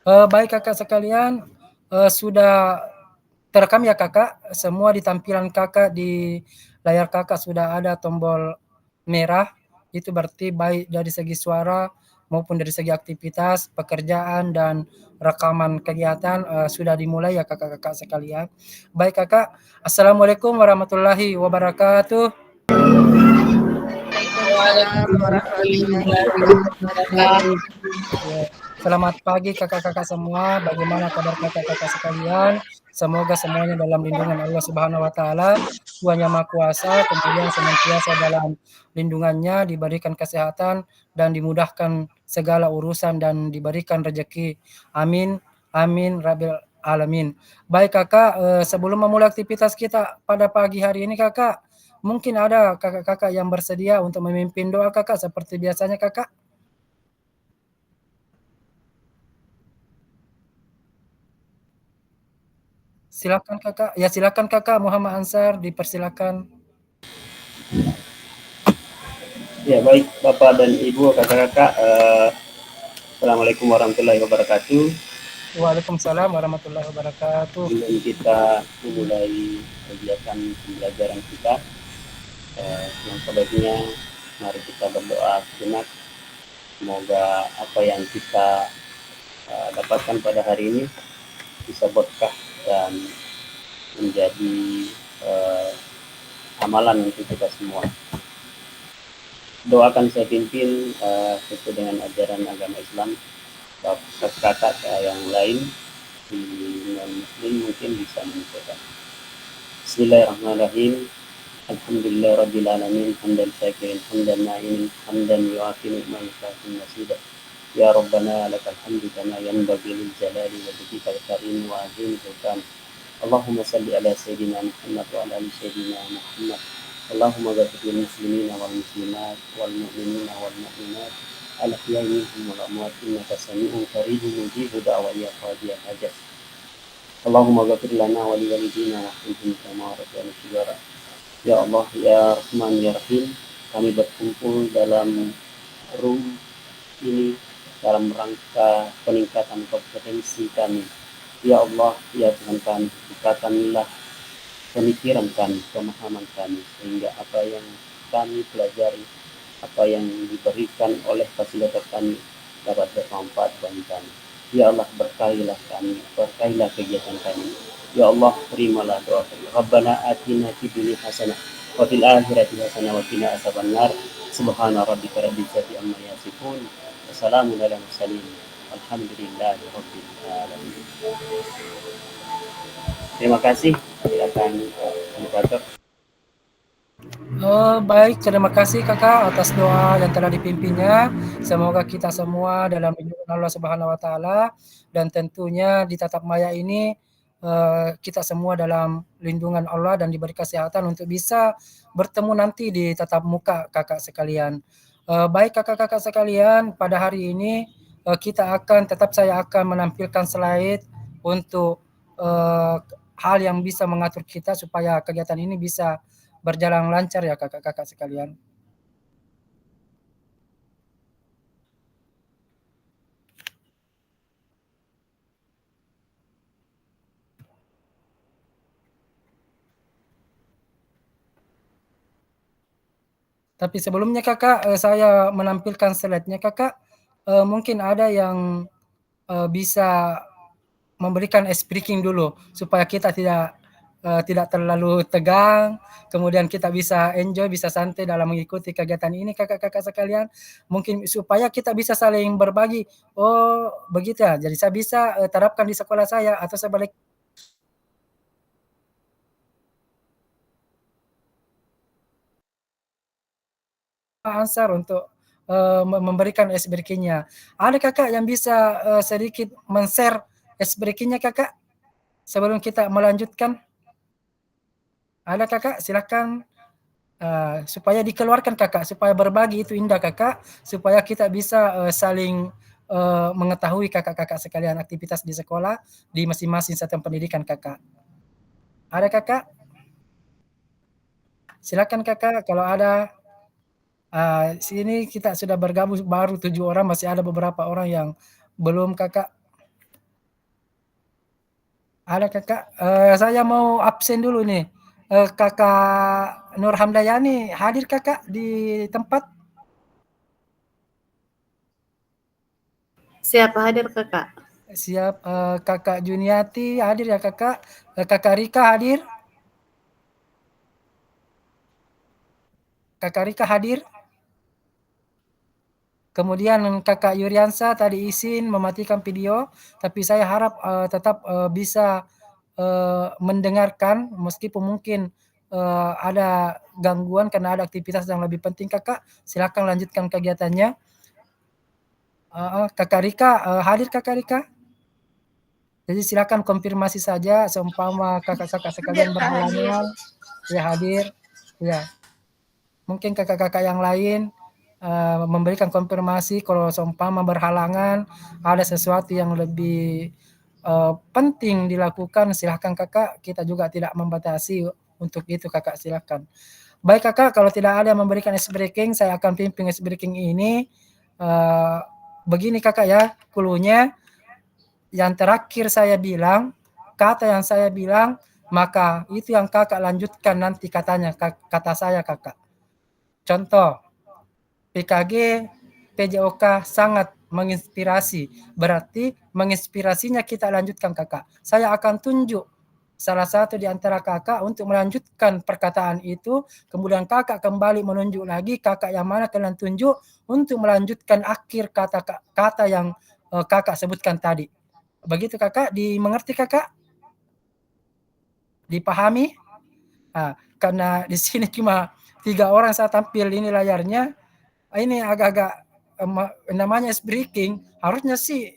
Baik Kakak sekalian, sudah terekam ya Kakak? Semua di tampilan Kakak di layar Kakak sudah ada tombol merah, itu berarti baik dari segi suara maupun dari segi aktivitas, pekerjaan, dan rekaman kegiatan, sudah dimulai ya Kakak-kakak sekalian. Baik Kakak, Assalamualaikum warahmatullahi wabarakatuh. Waalaikumsalam warahmatullahi wabarakatuh. Ya, selamat pagi kakak-kakak semua. Bagaimana kabar kakak-kakak sekalian? Semoga semuanya dalam lindungan Allah Subhanahu wa taala, Tuhan Yang Maha Kuasa, kemudian senantiasa dalam lindungannya, diberikan kesehatan dan dimudahkan segala urusan dan diberikan rezeki. Amin. Amin rabbil alamin. Baik kakak, sebelum memulai aktivitas kita pada pagi hari ini kakak, mungkin ada kakak-kakak yang bersedia untuk memimpin doa kakak seperti biasanya kakak? Silakan Kakak. Ya silakan Kakak Muhammad Ansar, dipersilakan. Ya baik Bapak dan Ibu, kakak-kakak, Assalamualaikum warahmatullahi wabarakatuh. Waalaikumsalam warahmatullahi wabarakatuh. Sebelum kita memulai kegiatan pembelajaran kita, yang sebaiknya mari kita berdoa sejenak. Semoga apa yang kita dapatkan pada hari ini bisa berkah dan menjadi amalan untuk kita semua. Doakan saya pimpin sesuai dengan ajaran agama Islam. Kakak yang lain di non-muslim mungkin bisa menyesuaikan. Bismillahirrahmanirrahim. Alhamdulillah rabbil alamin, hamdan syakirin, hamdan na'imin, hamdan yu'afi ni'man kafin nasidah. Ya Rabbana lakal hamdu kama yanbaghi lil jalali wa wajhikal karim wa azim sultan. Allahumma salli ala sayyidina Muhammad wa ala ali sayyidina Muhammad. Allahumma barik lil muslimina wal muslimat wal mu'minina wal mu'minat al-ahya'i minhum wal amwat innaka sami'un qaribun mujibu da'wati qadiyal hajat. Allahumma ghafir lana wa li walidina wa ahfidhum kama rabbana shighara. Ya Allah, ya Rahman, ya Rahim, kami berkumpul dalam room ini dalam rangka peningkatan kompetensi kami. Ya Allah, ya Tuhan kami, bukakanlah pemikiran kami, pemahaman kami, sehingga apa yang kami pelajari, apa yang diberikan oleh fasilitator kami dapat bermanfaat bagi kami. Ya Allah, berkahilah kami, berkahilah kegiatan kami. Ya Allah, terimalah doa kami. Rabbana atina fid dunya hasanah wa fil akhirati hasanah wa qina adzabannar. Subhana rabbika rabbil izzati amma yasifun. Wassalamun ala mursalin. Alhamdulillahi rabbil alamin. Terima kasih. Silakan moderator. Baik, terima kasih Kakak atas doa yang telah dipimpinnya. Semoga kita semua dalam lindungan Allah Subhanahu wa taala dan tentunya di tatap maya ini kita semua dalam lindungan Allah dan diberi kesehatan untuk bisa bertemu nanti di tatap muka Kakak sekalian. Baik Kakak-kakak sekalian, pada hari ini saya akan menampilkan slide untuk hal yang bisa mengatur kita supaya kegiatan ini bisa berjalan lancar ya kakak-kakak sekalian. Tapi sebelumnya kakak, saya menampilkan slide-nya kakak, mungkin ada yang bisa memberikan ice breaking dulu supaya kita tidak terlalu tegang, kemudian kita bisa enjoy, bisa santai dalam mengikuti kegiatan ini kakak-kakak sekalian. Mungkin supaya kita bisa saling berbagi, oh begitu ya, jadi saya bisa terapkan di sekolah saya atau sebaliknya Ansar untuk memberikan ice breaking-nya. Ada kakak yang bisa sedikit men-share ice breaking-nya kakak sebelum kita melanjutkan? Ada kakak? Silakan. Supaya dikeluarkan kakak, supaya berbagi itu indah kakak, supaya kita bisa saling mengetahui kakak-kakak sekalian aktivitas di sekolah di masing-masing satuan pendidikan kakak. Ada kakak? Silakan kakak kalau ada. Sini kita sudah bergabung baru 7 orang, masih ada beberapa orang yang belum kakak. Ada Kakak, saya mau absen dulu nih. Kakak Nur Hamdayani hadir Kakak di tempat? Siapa hadir Kakak? Siap, Kakak Juniati hadir ya Kakak? Kakak Rika hadir? Kakak Rika hadir? Kemudian Kakak Yuriansa tadi izin mematikan video, tapi saya harap tetap bisa mendengarkan meskipun mungkin ada gangguan karena ada aktivitas yang lebih penting Kakak. Silakan lanjutkan kegiatannya. Kakak Rika, hadir Kakak Rika? Jadi silakan konfirmasi saja seumpama kakak-kakak Hadir sekalian Kak, hadir. berhalangan, ya hadir. Ya, mungkin kakak-kakak yang lain memberikan konfirmasi kalau seumpama berhalangan ada sesuatu yang lebih penting dilakukan, silahkan kakak, kita juga tidak membatasi untuk itu kakak, silahkan. Baik kakak, kalau tidak ada yang memberikan ice breaking, saya akan pimpin ice breaking ini. Begini kakak ya, cluenya yang terakhir saya bilang, kata yang saya bilang, maka itu yang kakak lanjutkan nanti katanya, kata saya kakak. Contoh, PKG, PJOK sangat menginspirasi. Berarti menginspirasinya kita lanjutkan kakak. Saya akan tunjuk salah satu di antara kakak untuk melanjutkan perkataan itu, kemudian kakak kembali menunjuk lagi kakak yang mana kalian tunjuk untuk melanjutkan akhir kata yang kakak sebutkan tadi. Begitu kakak, dimengerti kakak? Dipahami? Nah, karena di sini cuma 3 orang saya tampil ini layarnya, ini agak-agak namanya is breaking, harusnya sih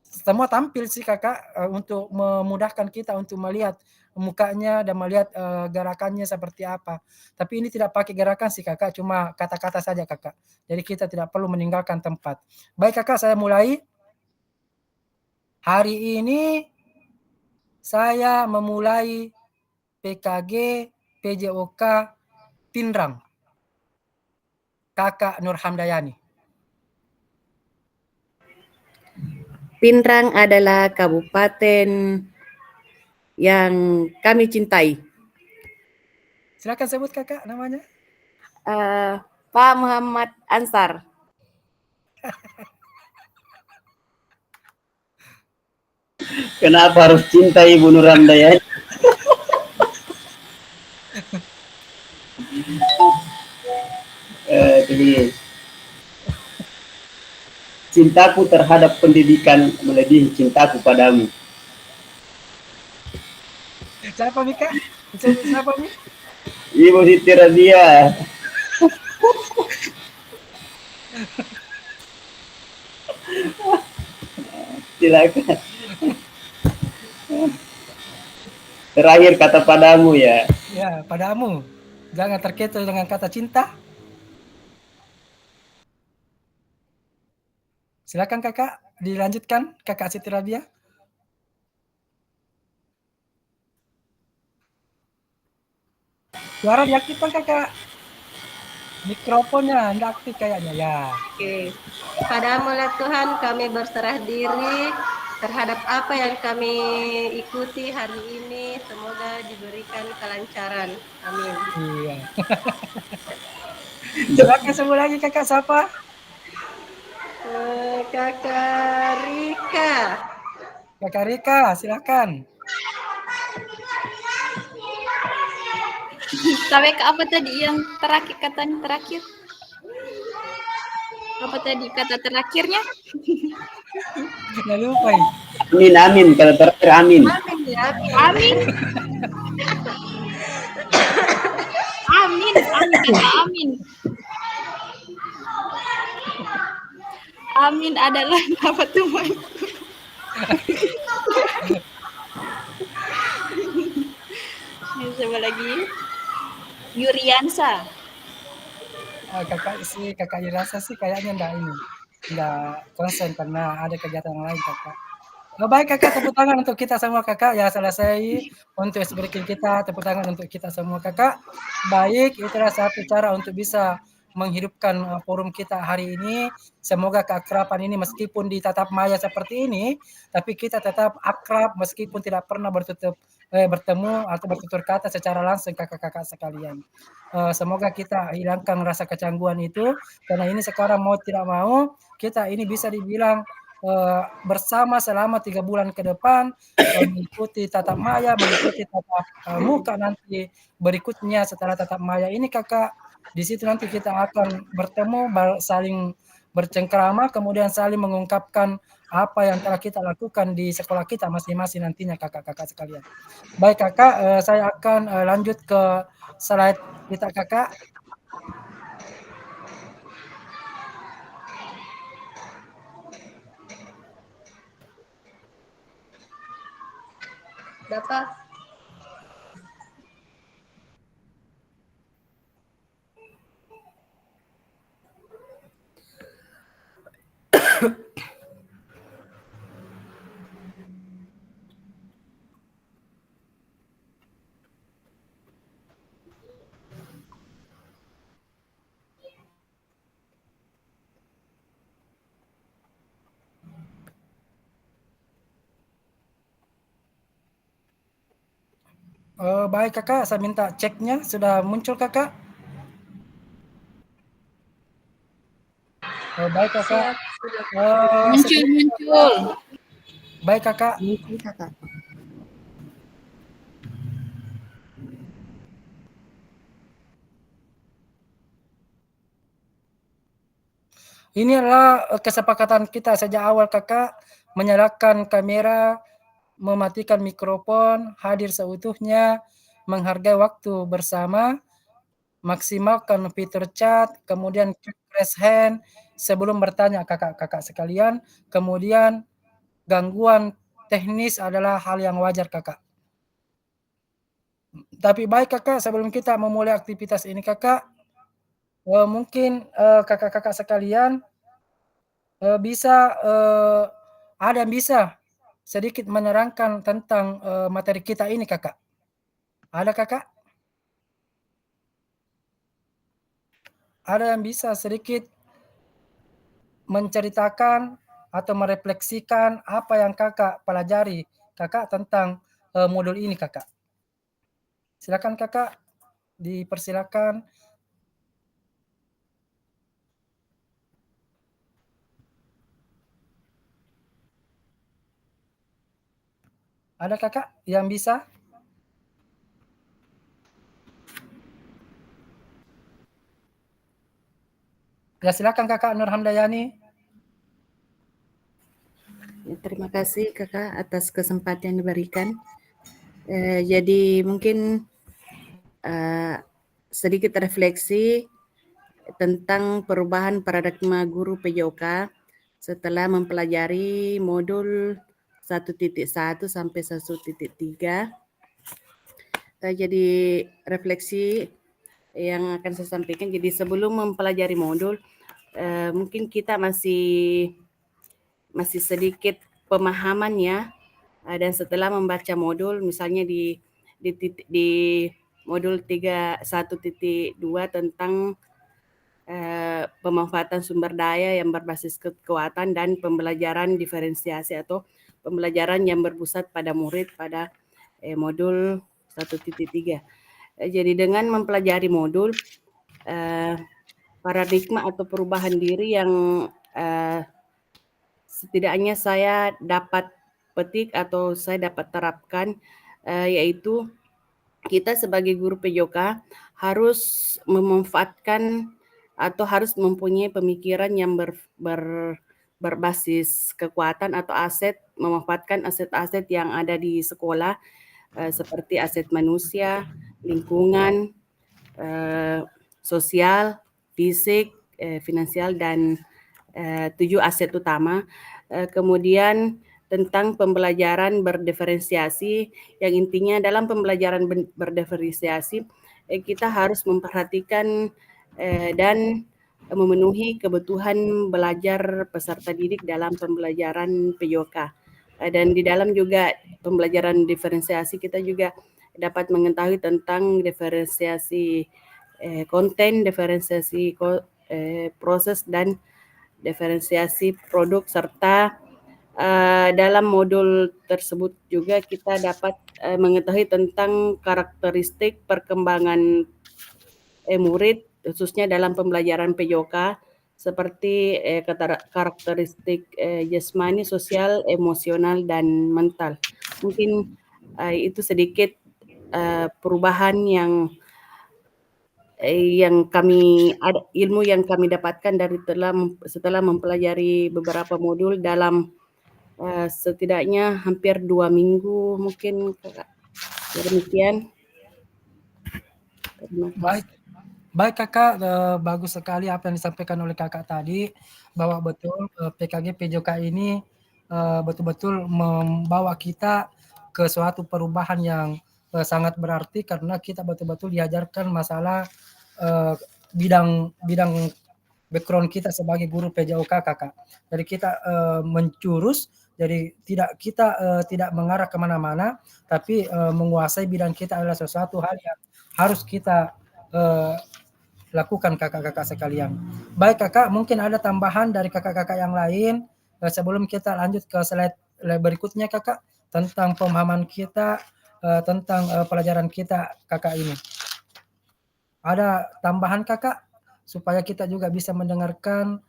semua tampil sih kakak untuk memudahkan kita untuk melihat mukanya dan melihat gerakannya seperti apa. Tapi ini tidak pakai gerakan sih kakak, cuma kata-kata saja kakak. Jadi kita tidak perlu meninggalkan tempat. Baik kakak, saya mulai. Hari ini saya memulai PKG PJOK Pinrang. Kakak Nur Hamdayani. Pinrang adalah kabupaten yang kami cintai. Silakan sebut kakak namanya. Pak Muhammad Ansar. Kenapa harus cinta Ibu Nur Hamdayani? Jadi cintaku terhadap pendidikan melebihi cintaku padamu. Siapa nih kak? Siapa nih? Ibu Siti Radia. Silakan. Terakhir kata padamu ya. Ya, padamu. Jangan terkecoh dengan kata cinta. Silakan kakak, dilanjutkan kakak Siti Rabia. Suara diaktifkan kakak. Mikrofonnya anda aktif kayaknya ya. Oke. Padamulah Tuhan kami berserah diri terhadap apa yang kami ikuti hari ini. Semoga diberikan kelancaran. Amin. Iya. Silakan sebut lagi kakak siapa? Kakak Rika. Kakak Rika, silakan. Sampai ke apa tadi yang terakhir, katanya terakhir? Apa tadi kata terakhirnya? Nggak lupa. Amin, amin. Kata terakhir amin. Amin ya. Amin. Amin, amin, kata amin. Amin adalah nama temanku. Coba lagi. Yuriansa. Kakak Irasa sih kayaknya enggak konsen karena ada kegiatan yang lain kakak. Baik kakak, tepuk tangan untuk kita semua kakak ya, selesai untuk breaking kita, tepuk tangan untuk kita semua kakak. Baik, itulah satu cara untuk bisa menghidupkan forum kita hari ini. Semoga keakraban ini meskipun di tatap maya seperti ini, tapi kita tetap akrab meskipun tidak pernah bertemu atau bertutur kata secara langsung kakak-kakak sekalian. Semoga kita hilangkan rasa kecanggungan itu, karena ini sekarang mau tidak mau kita ini bisa dibilang bersama selama 3 bulan ke depan, mengikuti tatap maya, mengikuti tatap muka nanti berikutnya setelah tatap maya ini Kakak. Di situ nanti kita akan bertemu, saling bercengkrama, kemudian saling mengungkapkan apa yang telah kita lakukan di sekolah kita masing-masing nantinya kakak-kakak sekalian. Baik Kakak, saya akan lanjut ke slide kita Kakak. Dapat. Baik Kakak, saya minta ceknya sudah muncul Kakak. Baik Kakak. Siap, sudah. Muncul. Baik Kakak. Mungkin Kakak. Ini adalah kesepakatan kita sejak awal Kakak, menyalakan kamera, mematikan mikrofon, hadir seutuhnya, menghargai waktu bersama, maksimalkan fitur chat, kemudian raise hand sebelum bertanya kakak-kakak sekalian, kemudian gangguan teknis adalah hal yang wajar Kakak. Tapi baik Kakak, sebelum kita memulai aktivitas ini Kakak, mungkin kakak-kakak sekalian bisa ada yang bisa sedikit menerangkan tentang materi kita ini Kakak. Ada Kakak? Ada yang bisa sedikit menceritakan atau merefleksikan apa yang Kakak pelajari Kakak tentang modul ini Kakak? Silakan Kakak, dipersilakan. Ada Kakak yang bisa? Ya silakan Kakak Nur Hamdayani. Ya, terima kasih Kakak atas kesempatan yang diberikan. Jadi mungkin sedikit refleksi tentang perubahan paradigma guru PJOK setelah mempelajari modul 1.1 sampai 1.3. Jadi refleksi yang akan saya sampaikan, jadi sebelum mempelajari modul mungkin kita masih sedikit pemahamannya, dan setelah membaca modul misalnya di modul 1.2 tentang pemanfaatan sumber daya yang berbasis kekuatan dan pembelajaran diferensiasi atau pembelajaran yang berpusat pada murid pada modul 1.3. Jadi dengan mempelajari modul paradigma atau perubahan diri yang setidaknya saya dapat petik atau saya dapat terapkan, yaitu kita sebagai guru PJOK harus memanfaatkan atau harus mempunyai pemikiran yang berbasis kekuatan atau aset, memanfaatkan aset-aset yang ada di sekolah seperti aset manusia, lingkungan, sosial, fisik, finansial, dan 7 aset utama. Kemudian tentang pembelajaran berdiferensiasi, yang intinya dalam pembelajaran berdiferensiasi kita harus memperhatikan dan memenuhi kebutuhan belajar peserta didik dalam pembelajaran PJOK. Dan di dalam juga pembelajaran diferensiasi kita juga dapat mengetahui tentang diferensiasi konten, diferensiasi proses dan diferensiasi produk, serta dalam modul tersebut juga kita dapat mengetahui tentang karakteristik perkembangan murid khususnya dalam pembelajaran PJOK seperti karakteristik jasmani, sosial, emosional, dan mental. Mungkin itu sedikit perubahan yang ilmu yang kami dapatkan dari setelah mempelajari beberapa modul dalam setidaknya hampir 2 minggu mungkin, Kakak. Demikian. Terima kasih. Baik Kakak, bagus sekali apa yang disampaikan oleh Kakak tadi, bahwa betul PKG PJOK ini betul-betul membawa kita ke suatu perubahan yang sangat berarti, karena kita betul-betul diajarkan masalah bidang background kita sebagai guru PJOK, Kakak. Jadi kita mencurus, jadi kita tidak mengarah kemana-mana, tapi menguasai bidang kita adalah sesuatu hal yang harus kita lakukan, kakak-kakak sekalian. Baik Kakak, mungkin ada tambahan dari kakak-kakak yang lain sebelum kita lanjut ke slide berikutnya, Kakak, tentang pemahaman kita tentang pelajaran kita, Kakak ini. Ada tambahan, Kakak, supaya kita juga bisa mendengarkan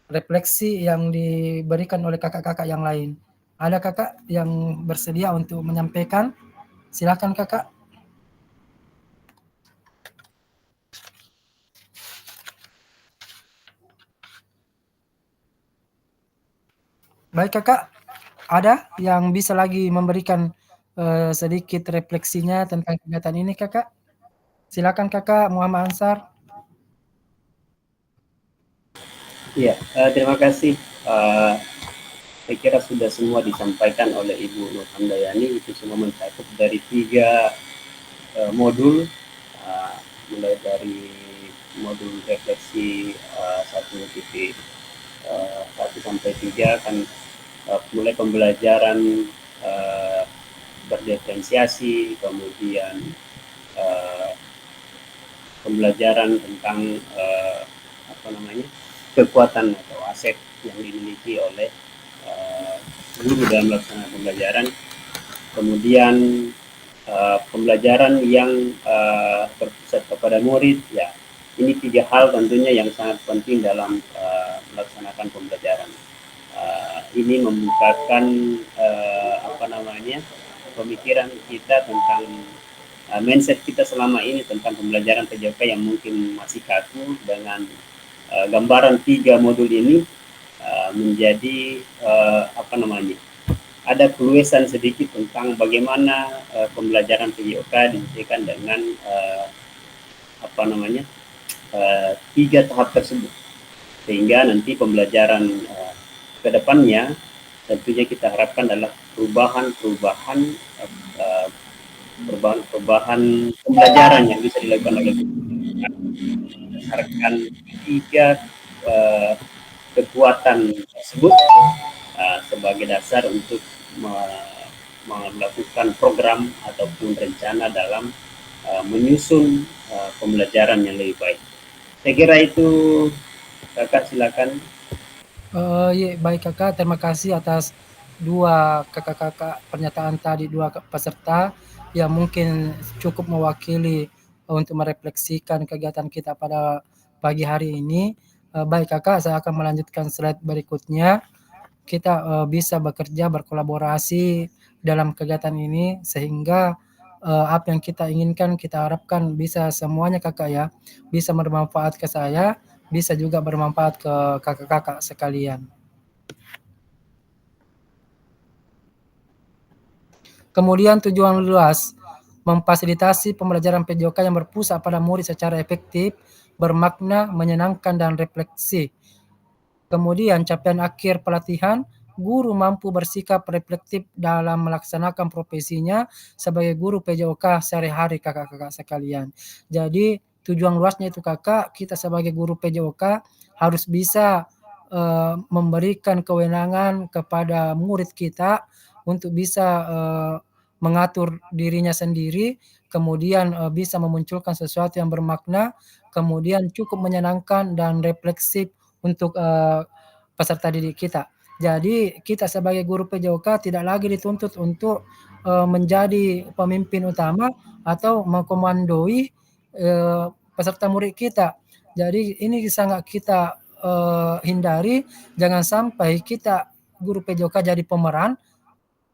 refleksi yang diberikan oleh kakak-kakak yang lain. Ada Kakak yang bersedia untuk menyampaikan? Silakan, Kakak. Baik Kakak, ada yang bisa lagi memberikan sedikit refleksinya tentang kegiatan ini, Kakak? Silakan Kakak Muhammad Ansar. Iya, terima kasih. Saya kira sudah semua disampaikan oleh Ibu Nur Handayani, itu semua mencakup dari 3 modul, mulai dari modul refleksi 1.1 sampai 3 kan mulai pembelajaran berdiferensiasi, kemudian pembelajaran tentang kekuatan atau aset yang dimiliki oleh guru dalam melaksanakan pembelajaran, kemudian pembelajaran yang berpusat kepada murid. Ya, ini 3 hal tentunya yang sangat penting dalam melaksanakan pembelajaran. Ini membukakan pemikiran kita tentang mindset kita selama ini tentang pembelajaran PJOK yang mungkin masih kaku. Dengan gambaran 3 modul ini menjadi ada keluasan sedikit tentang bagaimana pembelajaran PJOK disesuaikan dengan 3 tahap tersebut, sehingga nanti pembelajaran ke depannya tentunya kita harapkan adalah perubahan pembelajaran yang bisa dilakukan oleh berdasarkan 3 kekuatan tersebut sebagai dasar untuk melakukan program ataupun rencana dalam menyusun pembelajaran yang lebih baik. Saya kira itu, Kakak, silakan. Ya, baik Kakak, terima kasih atas 2 kakak-kakak pernyataan tadi, 2 peserta yang mungkin cukup mewakili untuk merefleksikan kegiatan kita pada pagi hari ini. Baik Kakak, saya akan melanjutkan slide berikutnya. Kita bisa bekerja, berkolaborasi dalam kegiatan ini, sehingga apa yang kita inginkan, kita harapkan bisa semuanya, Kakak ya, bisa bermanfaat ke saya, bisa juga bermanfaat ke kakak-kakak sekalian. Kemudian tujuan luas, memfasilitasi pembelajaran PJOK yang berpusat pada murid secara efektif, bermakna, menyenangkan, dan refleksi. Kemudian capaian akhir pelatihan, guru mampu bersikap reflektif dalam melaksanakan profesinya sebagai guru PJOK sehari-hari, kakak-kakak sekalian. Jadi tujuan luasnya itu, Kakak, kita sebagai guru PJOK harus bisa memberikan kewenangan kepada murid kita untuk bisa mengatur dirinya sendiri, kemudian bisa memunculkan sesuatu yang bermakna, kemudian cukup menyenangkan dan refleksif untuk peserta didik kita. Jadi kita sebagai guru PJOK tidak lagi dituntut untuk menjadi pemimpin utama atau mengkomandoi peserta murid kita. Jadi ini sangat kita hindari, jangan sampai kita guru PJOK jadi pemeran,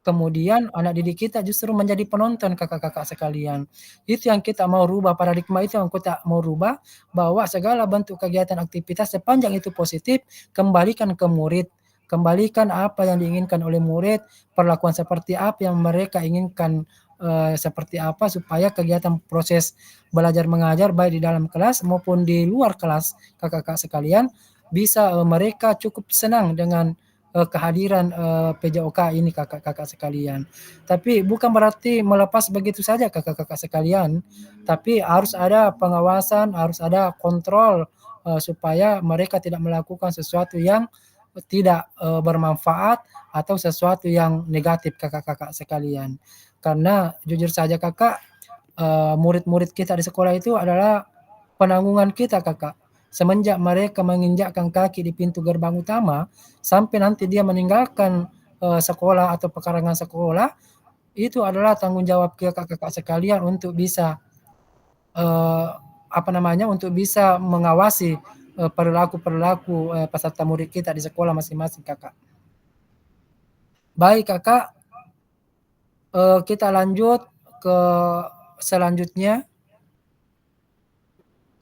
kemudian anak didik kita justru menjadi penonton kakak-kakak sekalian. Itu yang kita mau rubah, paradigma itu yang kita mau rubah, bahwa segala bentuk kegiatan aktivitas sepanjang itu positif, kembalikan ke murid. Kembalikan apa yang diinginkan oleh murid, perlakuan seperti apa yang mereka inginkan, seperti apa supaya kegiatan proses belajar mengajar baik di dalam kelas maupun di luar kelas kakak-kakak sekalian bisa mereka cukup senang dengan kehadiran PJOK ini kakak-kakak sekalian. Tapi bukan berarti melepas begitu saja kakak-kakak sekalian, tapi harus ada pengawasan, harus ada kontrol supaya mereka tidak melakukan sesuatu yang tidak bermanfaat atau sesuatu yang negatif kakak-kakak sekalian. Karena jujur saja kakak, murid-murid kita di sekolah itu adalah penanggungan kita kakak. Semenjak mereka menginjakkan kaki di pintu gerbang utama, sampai nanti dia meninggalkan sekolah atau pekarangan sekolah, itu adalah tanggung jawab kakak-kakak sekalian untuk bisa untuk bisa mengawasi perilaku-perilaku peserta murid kita di sekolah masing-masing kakak. Baik kakak, kita lanjut ke selanjutnya.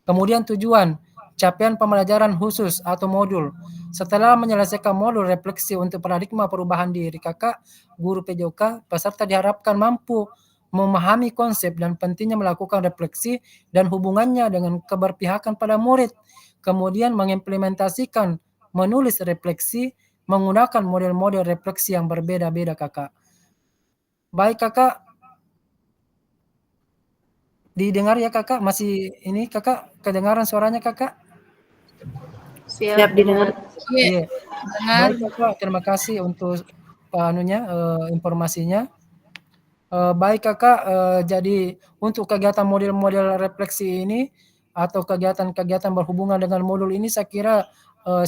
Kemudian tujuan, capaian pembelajaran khusus atau modul. Setelah menyelesaikan modul refleksi untuk paradigma perubahan diri kakak, guru PJOK, peserta diharapkan mampu memahami konsep dan pentingnya melakukan refleksi dan hubungannya dengan keberpihakan pada murid. Kemudian mengimplementasikan menulis refleksi menggunakan model-model refleksi yang berbeda-beda kakak. Baik kakak, didengar ya kakak? Masih ini kakak kedengaran suaranya kakak? Siap didengar. Iya. Baik kakak, terima kasih untuk informasinya. Baik kakak, jadi untuk kegiatan model-model refleksi ini atau kegiatan-kegiatan berhubungan dengan modul ini saya kira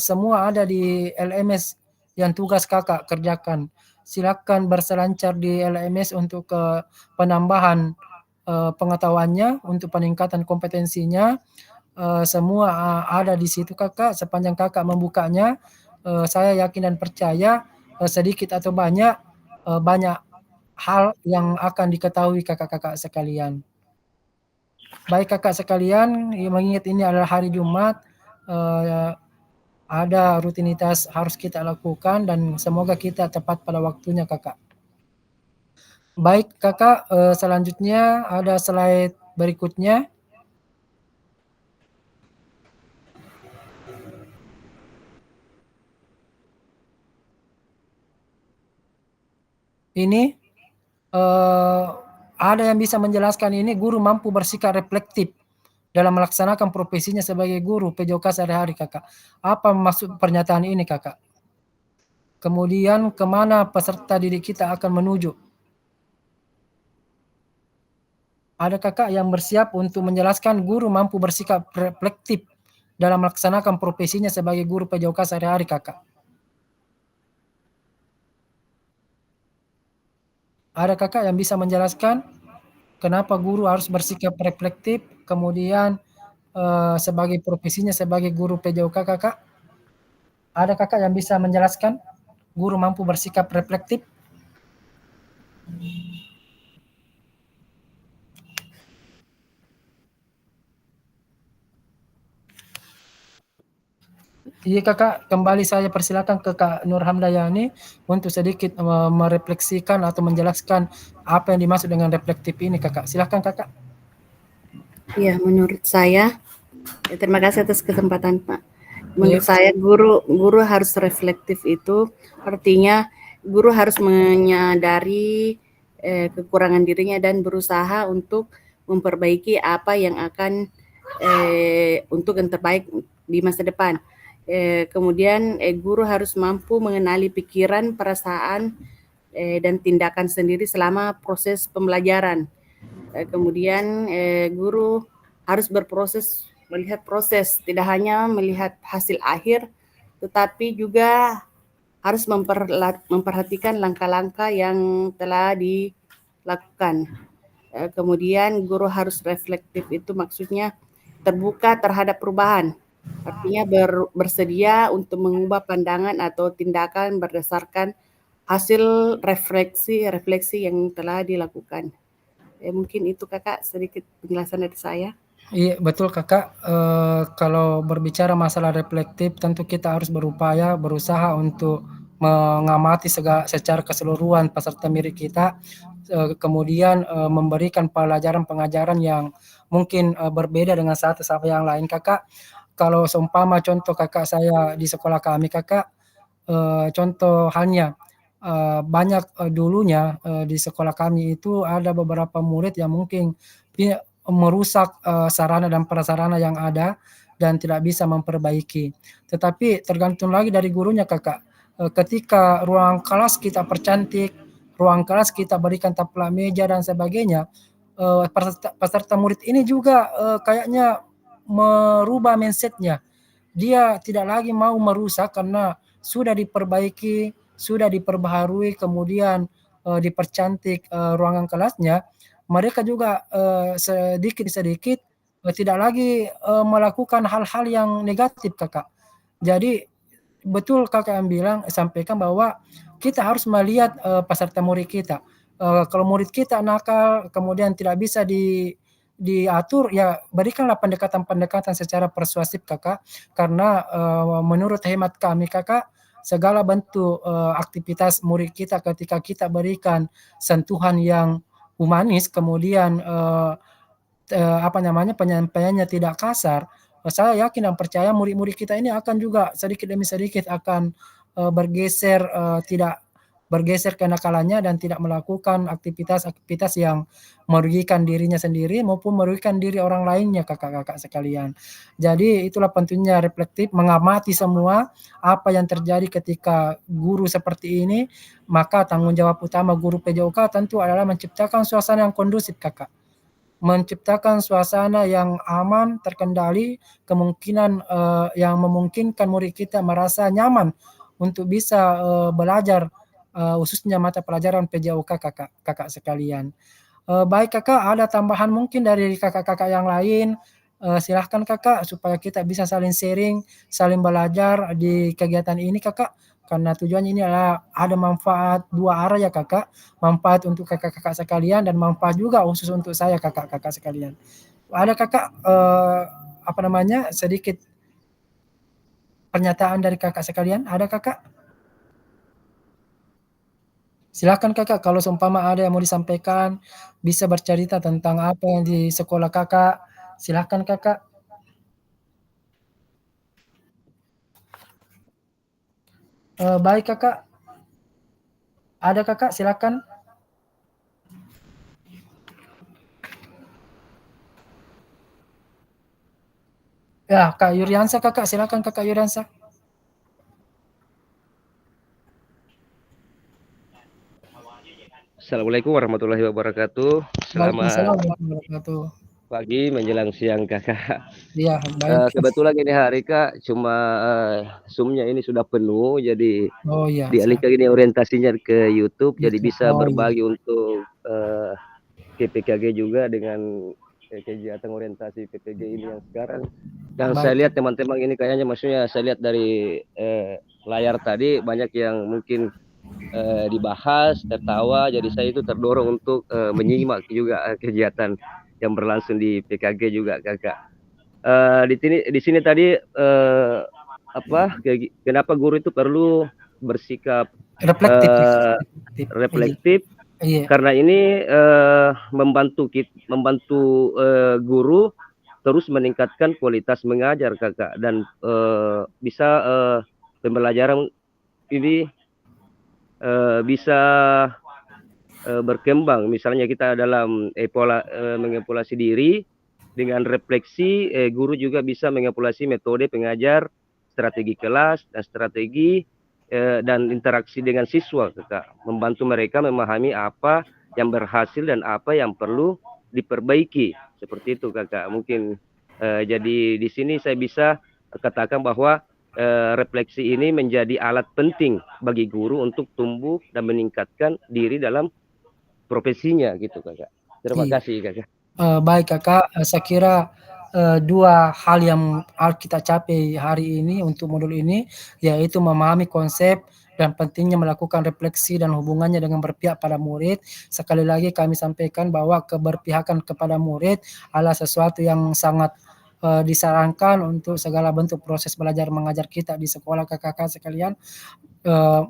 semua ada di LMS yang tugas kakak kerjakan. Silakan berselancar di LMS untuk penambahan pengetahuannya, untuk peningkatan kompetensinya. Semua ada di situ kakak. Sepanjang kakak membukanya, saya yakin dan percaya sedikit atau banyak hal yang akan diketahui kakak-kakak sekalian. Baik kakak sekalian, mengingat ini adalah hari Jumat, ada rutinitas harus kita lakukan dan semoga kita tepat pada waktunya kakak. Baik kakak, selanjutnya ada slide berikutnya. Ini ada yang bisa menjelaskan ini, guru mampu bersikap reflektif dalam melaksanakan profesinya sebagai guru PJOK sehari-hari kakak. Apa maksud pernyataan ini kakak? Kemudian kemana peserta didik kita akan menuju? Ada kakak yang bersiap untuk menjelaskan guru mampu bersikap reflektif dalam melaksanakan profesinya sebagai guru PJOK sehari-hari kakak? Ada kakak yang bisa menjelaskan kenapa guru harus bersikap reflektif, kemudian sebagai profesinya sebagai guru PJOK kakak? Ada kakak yang bisa menjelaskan guru mampu bersikap reflektif? Iya kakak, kembali saya persilakan ke Kak Nur Hamdayani untuk sedikit merefleksikan atau menjelaskan apa yang dimaksud dengan reflektif ini kakak. Silakan kakak. Ya, menurut saya, terima kasih atas kesempatan Pak. Menurut saya guru harus reflektif itu artinya guru harus menyadari kekurangan dirinya dan berusaha untuk memperbaiki apa yang akan untuk yang terbaik di masa depan. Kemudian guru harus mampu mengenali pikiran, perasaan, dan tindakan sendiri selama proses pembelajaran. Kemudian guru harus berproses, melihat proses, tidak hanya melihat hasil akhir, tetapi juga harus memperhatikan langkah-langkah yang telah dilakukan. Kemudian guru harus reflektif, itu maksudnya terbuka terhadap perubahan. Artinya bersedia untuk mengubah pandangan atau tindakan berdasarkan hasil refleksi yang telah dilakukan. Mungkin itu Kakak sedikit penjelasan dari saya. Iya betul Kakak, kalau berbicara masalah reflektif tentu kita harus berupaya, berusaha untuk mengamati secara keseluruhan peserta didik kita, kemudian memberikan pelajaran pengajaran yang mungkin berbeda dengan satu sama yang lain Kakak. Kalau seumpama contoh Kakak saya di sekolah kami Kakak, contoh halnya, banyak dulunya di sekolah kami itu ada beberapa murid yang mungkin merusak sarana dan prasarana yang ada dan tidak bisa memperbaiki. Tetapi tergantung lagi dari gurunya Kakak, ketika ruang kelas kita percantik, ruang kelas kita berikan taplak meja dan sebagainya, peserta murid ini juga kayaknya merubah mindset-nya. Dia tidak lagi mau merusak karena sudah diperbaiki, sudah diperbaharui, kemudian dipercantik ruangan kelasnya. Mereka juga sedikit-sedikit tidak lagi melakukan hal-hal yang negatif Kakak. Jadi betul Kakak yang sampaikan bahwa kita harus melihat peserta murid kita. Kalau murid kita nakal kemudian tidak bisa diatur, ya berikanlah pendekatan-pendekatan secara persuasif Kakak, karena menurut hemat kami Kakak, segala bentuk aktivitas murid kita ketika kita berikan sentuhan yang humanis, kemudian penyampaiannya tidak kasar, saya yakin dan percaya murid-murid kita ini akan juga sedikit demi sedikit akan tidak bergeser kenakalannya dan tidak melakukan aktivitas-aktivitas yang merugikan dirinya sendiri maupun merugikan diri orang lainnya Kakak-kakak sekalian. Jadi itulah pentingnya reflektif, mengamati semua apa yang terjadi ketika guru seperti ini, maka tanggung jawab utama guru PJOK tentu adalah menciptakan suasana yang kondusif Kakak. Menciptakan suasana yang aman, terkendali, kemungkinan yang memungkinkan murid kita merasa nyaman untuk bisa belajar, khususnya mata pelajaran PJOK Kakak sekalian. Baik Kakak, ada tambahan mungkin dari kakak-kakak yang lain? Silahkan Kakak, supaya kita bisa saling sharing, saling belajar di kegiatan ini Kakak, karena tujuannya ini adalah ada manfaat dua arah ya Kakak, manfaat untuk kakak-kakak sekalian dan manfaat juga khusus untuk saya kakak-kakak sekalian. Ada Kakak, sedikit pernyataan dari Kakak sekalian, ada Kakak? Silakan Kakak, kalau seumpama ada yang mau disampaikan, bisa bercerita tentang apa yang di sekolah Kakak, silakan Kakak. Baik Kakak. Ada Kakak, silakan. Ya, Kak Yuriansa Kakak, silakan Kakak Yuriansa. Assalamualaikum warahmatullahi wabarakatuh. Waalaikumsalam Selamat warahmatullahi wabarakatuh. pagi menjelang siang Kakak. Iya, baik. Kebetulan ini hari Kak, cuma Zoom-nya ini sudah penuh, jadi Oh iya. dialihkan ini orientasinya ke YouTube, jadi bisa Oh, berbagi untuk PPKG juga dengan kegiatan orientasi PPG ini yang sekarang. Dan baik. saya lihat teman-teman ini kayaknya, maksudnya saya lihat dari layar tadi banyak yang mungkin dibahas, tertawa, jadi saya itu terdorong untuk menyimak juga kegiatan yang berlangsung di PKG juga Kakak. Di sini tadi kenapa guru itu perlu bersikap reflektif? Iya. Karena ini membantu guru terus meningkatkan kualitas mengajar Kakak, dan bisa pembelajaran ini bisa berkembang. Misalnya kita dalam mengevaluasi diri dengan refleksi, guru juga bisa mengevaluasi metode pengajar, strategi kelas, dan strategi dan interaksi dengan siswa, Kakak, membantu mereka memahami apa yang berhasil dan apa yang perlu diperbaiki, seperti itu, Kakak. Mungkin jadi di sini saya bisa katakan bahwa refleksi ini menjadi alat penting bagi guru untuk tumbuh dan meningkatkan diri dalam profesinya, gitu, Kakak. Terima Iya. kasih, Kakak. Baik Kakak, saya kira, 2 hal yang harus kita capai hari ini untuk modul ini, yaitu memahami konsep dan pentingnya melakukan refleksi dan hubungannya dengan berpihak pada murid. Sekali lagi kami sampaikan bahwa keberpihakan kepada murid adalah sesuatu yang sangat, disarankan untuk segala bentuk proses belajar mengajar kita di sekolah Kakak-Kakak sekalian.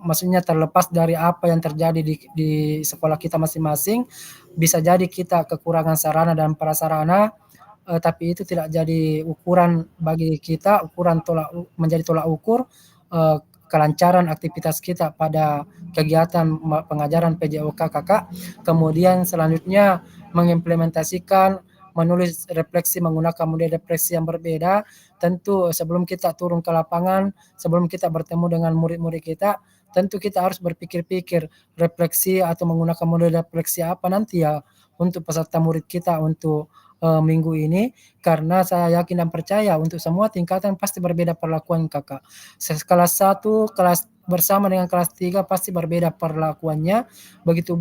Maksudnya terlepas dari apa yang terjadi di sekolah kita masing-masing, bisa jadi kita kekurangan sarana dan prasarana, tapi itu tidak jadi ukuran bagi kita, menjadi tolak ukur, kelancaran aktivitas kita pada kegiatan pengajaran PJOK Kakak. Kemudian selanjutnya mengimplementasikan, menulis refleksi menggunakan model refleksi yang berbeda. Tentu sebelum kita turun ke lapangan, sebelum kita bertemu dengan murid-murid kita, tentu kita harus berpikir-pikir refleksi atau menggunakan model refleksi apa nanti ya untuk peserta murid kita untuk minggu ini, karena saya yakin dan percaya untuk semua tingkatan pasti berbeda perlakuan Kakak. Kelas 1, kelas bersama dengan kelas 3 pasti berbeda perlakuannya, begitu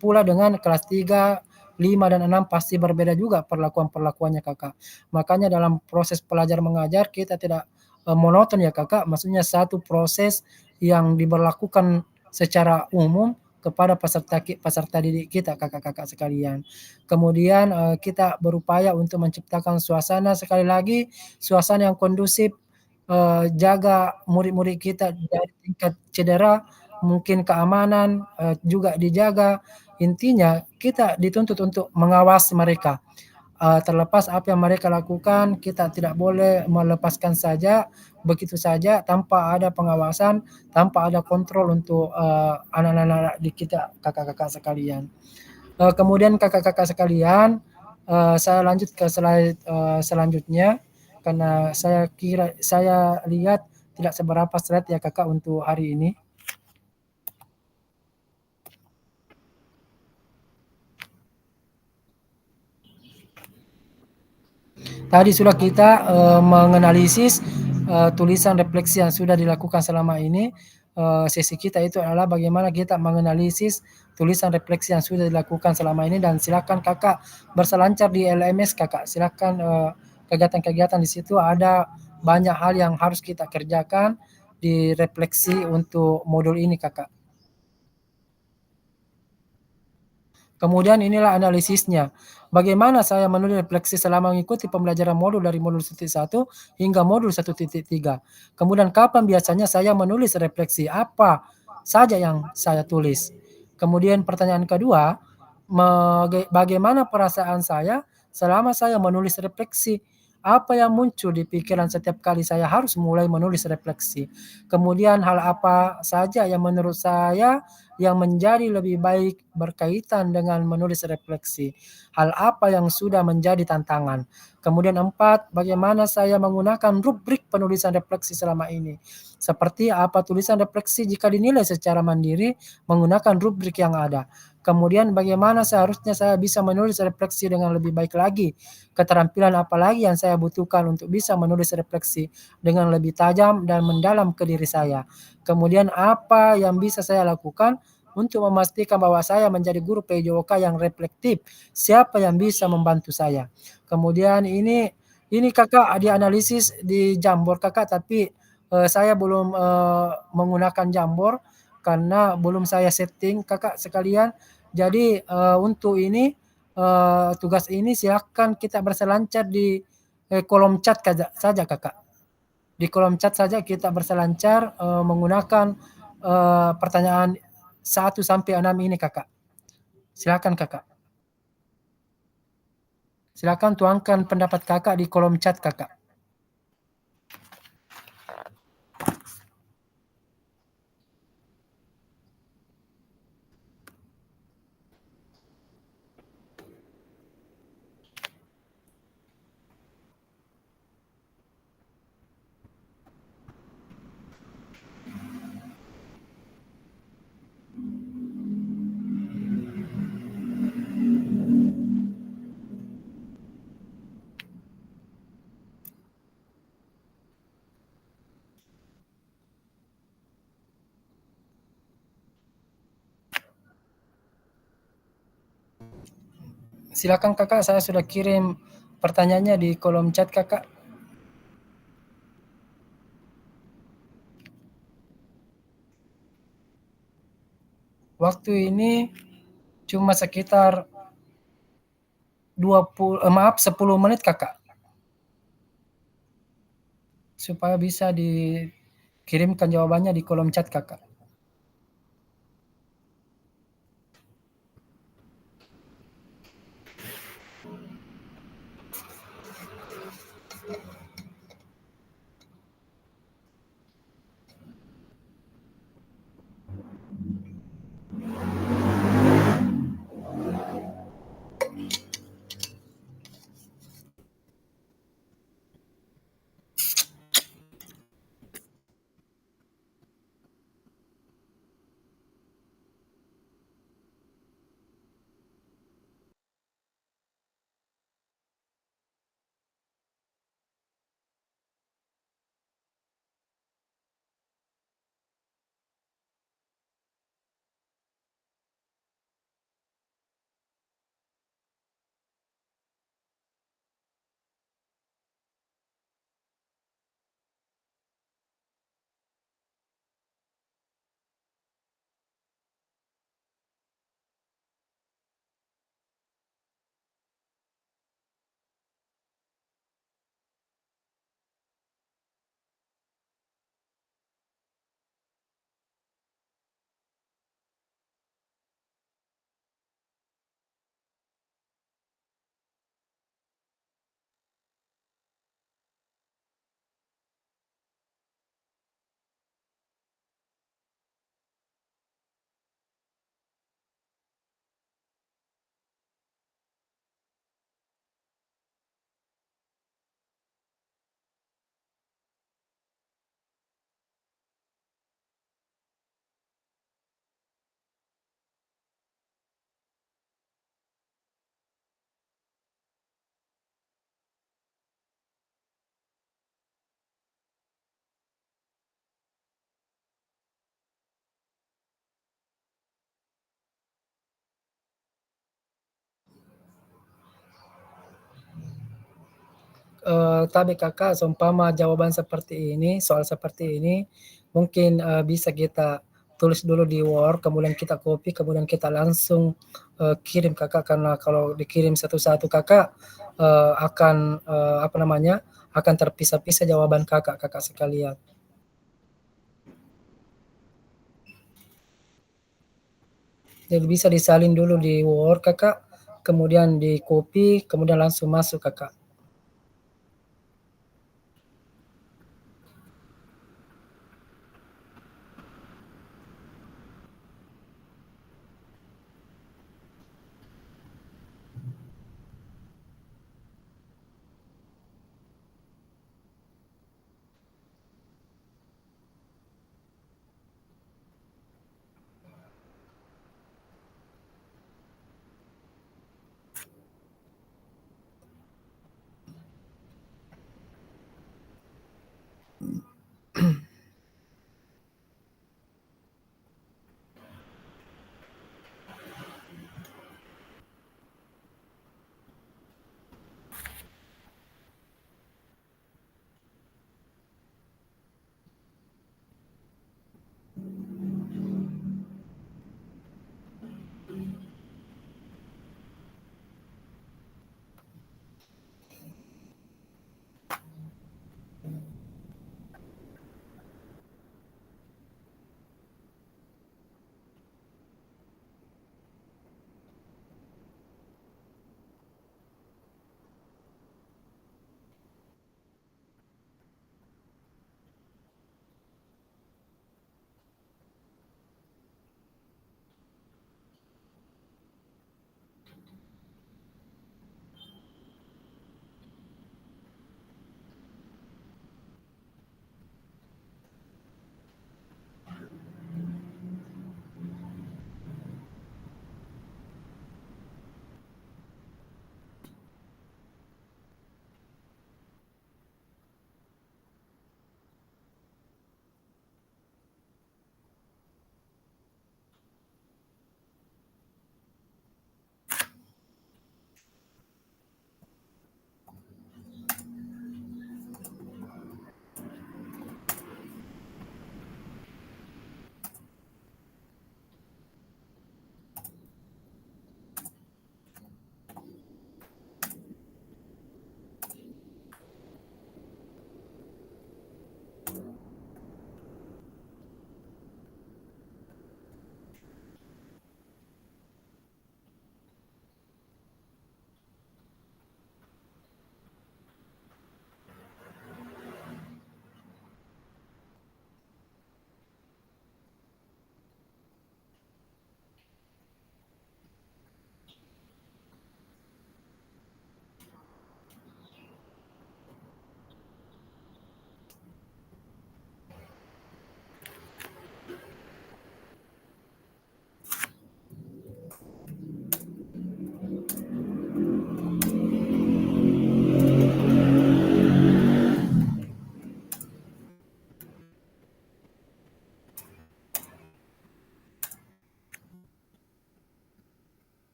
pula dengan kelas 3, 5, dan 6 pasti berbeda juga perlakuannya Kakak. Makanya dalam proses belajar mengajar kita tidak monoton ya Kakak, maksudnya satu proses yang diberlakukan secara umum kepada peserta didik kita Kakak-kakak sekalian. Kemudian kita berupaya untuk menciptakan suasana, sekali lagi suasana yang kondusif, jaga murid-murid kita dari tingkat cedera, mungkin keamanan juga dijaga. Intinya kita dituntut untuk mengawasi mereka. Terlepas apa yang mereka lakukan, kita tidak boleh melepaskan saja, begitu saja tanpa ada pengawasan, tanpa ada kontrol untuk anak-anak di kita, kakak-kakak sekalian. Kemudian kakak-kakak sekalian, saya lanjut ke slide selanjutnya, karena saya lihat tidak seberapa slide ya kakak untuk hari ini. Tadi sudah kita menganalisis tulisan refleksi yang sudah dilakukan selama ini. Sesi kita itu adalah bagaimana kita menganalisis tulisan refleksi yang sudah dilakukan selama ini, dan silakan kakak berselancar di LMS kakak. Silakan kegiatan-kegiatan di situ ada banyak hal yang harus kita kerjakan di refleksi untuk modul ini kakak. Kemudian inilah analisisnya. Bagaimana saya menulis refleksi selama mengikuti pembelajaran modul dari modul 1 hingga modul 1.3. Kemudian kapan biasanya saya menulis refleksi, apa saja yang saya tulis. Kemudian pertanyaan kedua, bagaimana perasaan saya selama saya menulis refleksi, apa yang muncul di pikiran setiap kali saya harus mulai menulis refleksi. Kemudian hal apa saja yang menurut saya yang menjadi lebih baik berkaitan dengan menulis refleksi. Hal apa yang sudah menjadi tantangan. Kemudian 4, bagaimana saya menggunakan rubrik penulisan refleksi selama ini. Seperti apa tulisan refleksi jika dinilai secara mandiri menggunakan rubrik yang ada. Kemudian bagaimana seharusnya saya bisa menulis refleksi dengan lebih baik lagi. Keterampilan apa lagi yang saya butuhkan untuk bisa menulis refleksi dengan lebih tajam dan mendalam ke diri saya. Kemudian apa yang bisa saya lakukan untuk memastikan bahwa saya menjadi guru PJOK yang reflektif. Siapa yang bisa membantu saya. Kemudian ini kakak dianalisis di Jamboard kakak, tapi saya belum menggunakan Jamboard karena belum saya setting kakak sekalian. Jadi untuk ini tugas ini silakan kita berselancar di kolom chat saja kakak. Di kolom chat saja kita berselancar menggunakan pertanyaan 1 sampai 6 ini kakak. Silakan kakak. Silakan tuangkan pendapat kakak di kolom chat kakak. Silakan Kakak, saya sudah kirim pertanyaannya di kolom chat Kakak. Waktu ini cuma sekitar 10 menit Kakak. Supaya bisa dikirimkan jawabannya di kolom chat Kakak. Tapi Kakak seumpama jawaban seperti ini, soal seperti ini, mungkin, bisa kita tulis dulu di Word, kemudian kita copy, kemudian kita langsung, kirim Kakak, karena kalau dikirim satu-satu Kakak, akan, apa namanya, akan terpisah-pisah jawaban Kakak, Kakak sekalian. Jadi bisa disalin dulu di Word Kakak, kemudian di-copy, kemudian langsung masuk Kakak.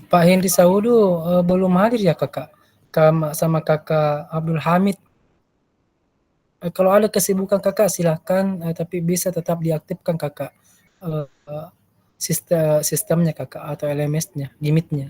Pak Henry Saudu belum hadir ya kakak, sama kakak Abdul Hamid. Kalau ada kesibukan kakak silahkan, tapi bisa tetap diaktifkan kakak sistemnya kakak atau LMS-nya, limitnya.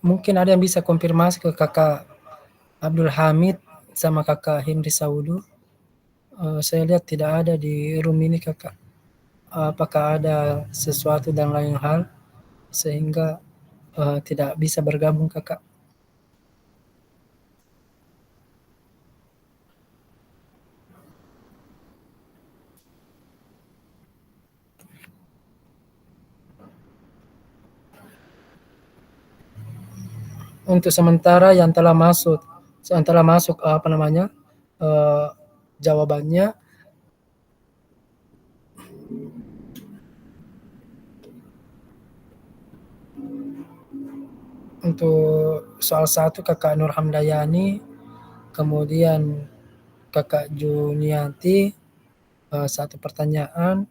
Mungkin ada yang bisa konfirmasi ke kakak Abdul Hamid sama kakak Henry Saudu. Saya lihat tidak ada di room ini kakak. Apakah ada sesuatu dan lain hal sehingga tidak bisa bergabung kakak? untuk sementara yang telah masuk jawabannya. Untuk soal 1 Kakak Nur Hamdayani, kemudian Kakak Juniati 1 pertanyaan,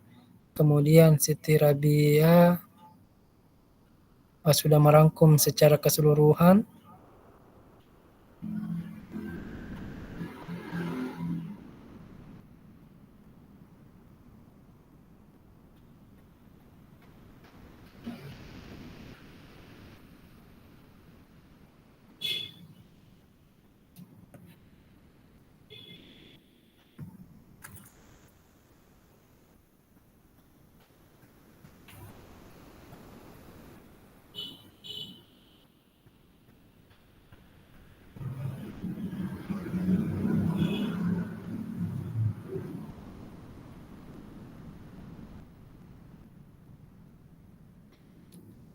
kemudian Siti Rabia sudah merangkum secara keseluruhan.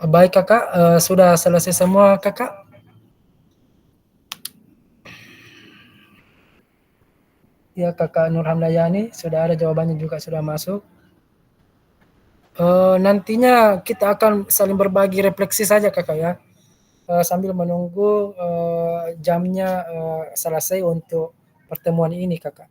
Baik Kakak, sudah selesai semua Kakak? Ya, Kakak Nur Hamdayani sudah ada jawabannya juga sudah masuk. Nantinya kita akan saling berbagi refleksi saja Kakak ya, sambil menunggu jamnya selesai untuk pertemuan ini Kakak.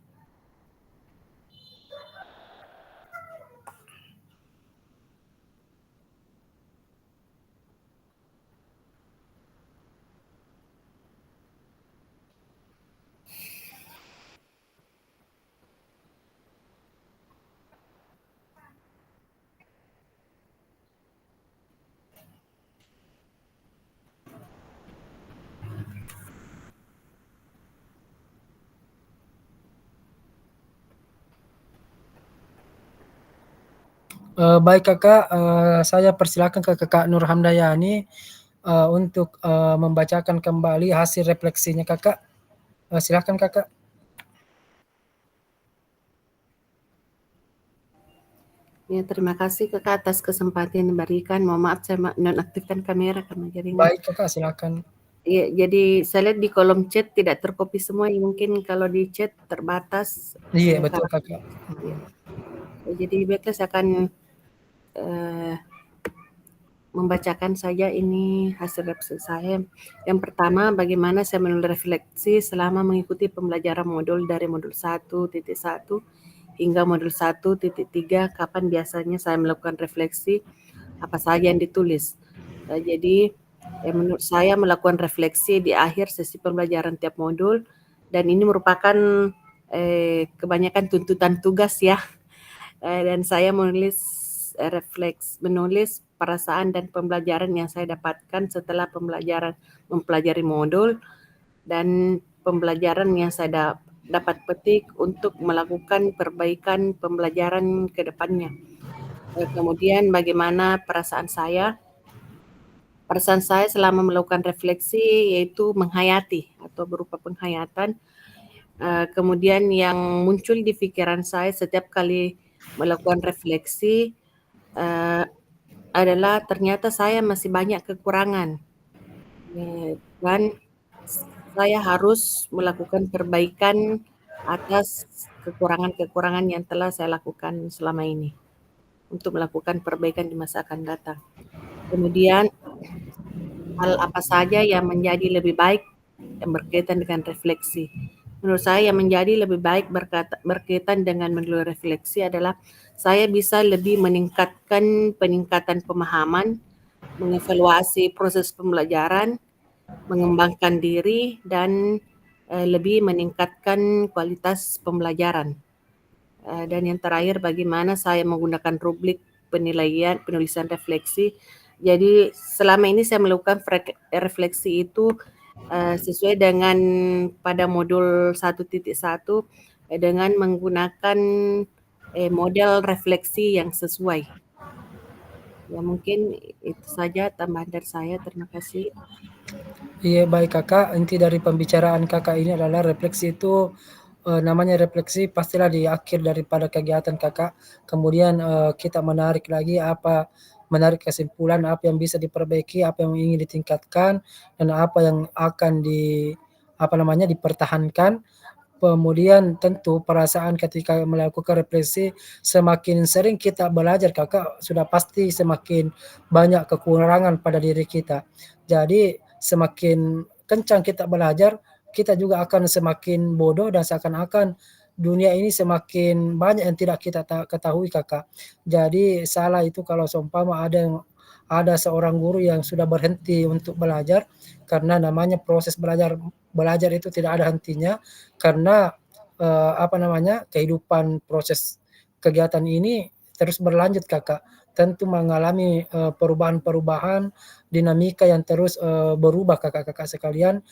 Baik Kakak, saya persilakan ke Kakak Nur Hamdayani untuk membacakan kembali hasil refleksinya Kakak. Silakan Kakak. Ya, terima kasih Kakak atas kesempatan yang diberikan. Mohon maaf saya nonaktifkan kamera karena jaringan. Baik Kakak, silakan. Iya, jadi saya lihat di kolom chat tidak tercopy semua, mungkin kalau di chat terbatas. Iya, betul Kakak. Ya. Jadi baiklah saya akan membacakan saja ini hasil refleksi saya. Yang pertama, bagaimana saya menulis refleksi selama mengikuti pembelajaran modul dari modul 1.1 hingga modul 1.3, kapan biasanya saya melakukan refleksi, apa saja yang ditulis. Jadi menurut saya melakukan refleksi di akhir sesi pembelajaran tiap modul, dan ini merupakan kebanyakan tuntutan tugas ya, dan saya menulis perasaan dan pembelajaran yang saya dapatkan setelah mempelajari modul, dan pembelajaran yang saya dapat petik untuk melakukan perbaikan pembelajaran ke depannya. Kemudian bagaimana perasaan saya selama melakukan refleksi, yaitu menghayati atau berupa penghayatan. Kemudian yang muncul di pikiran saya setiap kali melakukan refleksi adalah ternyata saya masih banyak kekurangan, dan saya harus melakukan perbaikan atas kekurangan-kekurangan yang telah saya lakukan selama ini untuk melakukan perbaikan di masa akan datang. Kemudian hal apa saja yang menjadi lebih baik yang berkaitan dengan refleksi. Menurut saya yang menjadi lebih baik berkaitan dengan menulis refleksi adalah saya bisa lebih meningkatkan peningkatan pemahaman, mengevaluasi proses pembelajaran, mengembangkan diri, dan lebih meningkatkan kualitas pembelajaran. Dan yang terakhir, bagaimana saya menggunakan rubrik penilaian penulisan refleksi. Jadi selama ini saya melakukan refleksi itu sesuai dengan pada modul 1.1 dengan menggunakan model refleksi yang sesuai. Ya, mungkin itu saja tambahan dari saya. Terima kasih. Iya, baik Kakak. Inti dari pembicaraan Kakak ini adalah refleksi itu namanya refleksi pastilah di akhir daripada kegiatan Kakak. Kemudian kita menarik lagi apa menarik kesimpulan apa yang bisa diperbaiki, apa yang ingin ditingkatkan, dan apa yang akan dipertahankan. Kemudian tentu perasaan ketika melakukan refleksi, semakin sering kita belajar Kakak, sudah pasti semakin banyak kekurangan pada diri kita. Jadi semakin kencang kita belajar, kita juga akan semakin bodoh dan seakan-akan dunia ini semakin banyak yang tidak kita ketahui Kakak. Jadi salah itu kalau seumpama ada seorang guru yang sudah berhenti untuk belajar, karena namanya proses belajar itu tidak ada hentinya, karena kehidupan proses kegiatan ini terus berlanjut Kakak. Tentu mengalami perubahan-perubahan, dinamika yang terus berubah Kakak-kakak sekalian,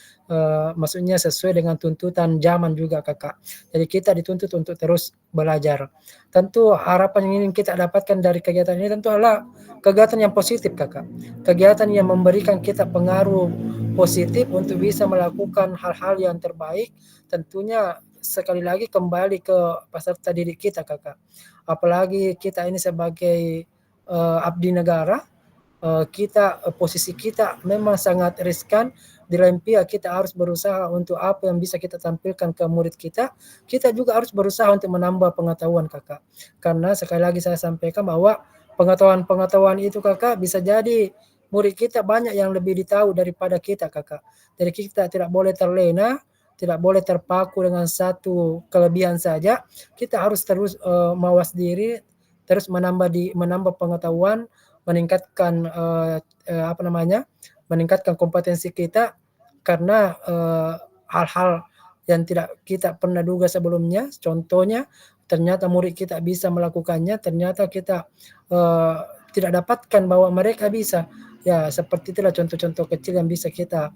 maksudnya sesuai dengan tuntutan zaman juga Kakak. Jadi kita dituntut untuk terus belajar. Tentu harapan yang ingin kita dapatkan dari kegiatan ini tentu adalah kegiatan yang positif Kakak. Kegiatan yang memberikan kita pengaruh positif untuk bisa melakukan hal-hal yang terbaik, tentunya sekali lagi kembali ke peserta didik kita Kakak. Apalagi kita ini sebagai abdi negara, posisi kita memang sangat riskan. Di lain pihak kita harus berusaha untuk apa yang bisa kita tampilkan ke murid kita juga harus berusaha untuk menambah pengetahuan Kakak. Karena sekali lagi saya sampaikan bahwa pengetahuan itu Kakak bisa jadi murid kita banyak yang lebih ditahu daripada kita Kakak. Jadi kita tidak boleh terlena, tidak boleh terpaku dengan satu kelebihan saja. Kita harus terus mawas diri, terus menambah pengetahuan, meningkatkan meningkatkan kompetensi kita, karena hal-hal yang tidak kita pernah duga sebelumnya, contohnya ternyata murid kita bisa melakukannya, ternyata kita tidak dapatkan bahwa mereka bisa. Ya, seperti itulah contoh-contoh kecil yang bisa kita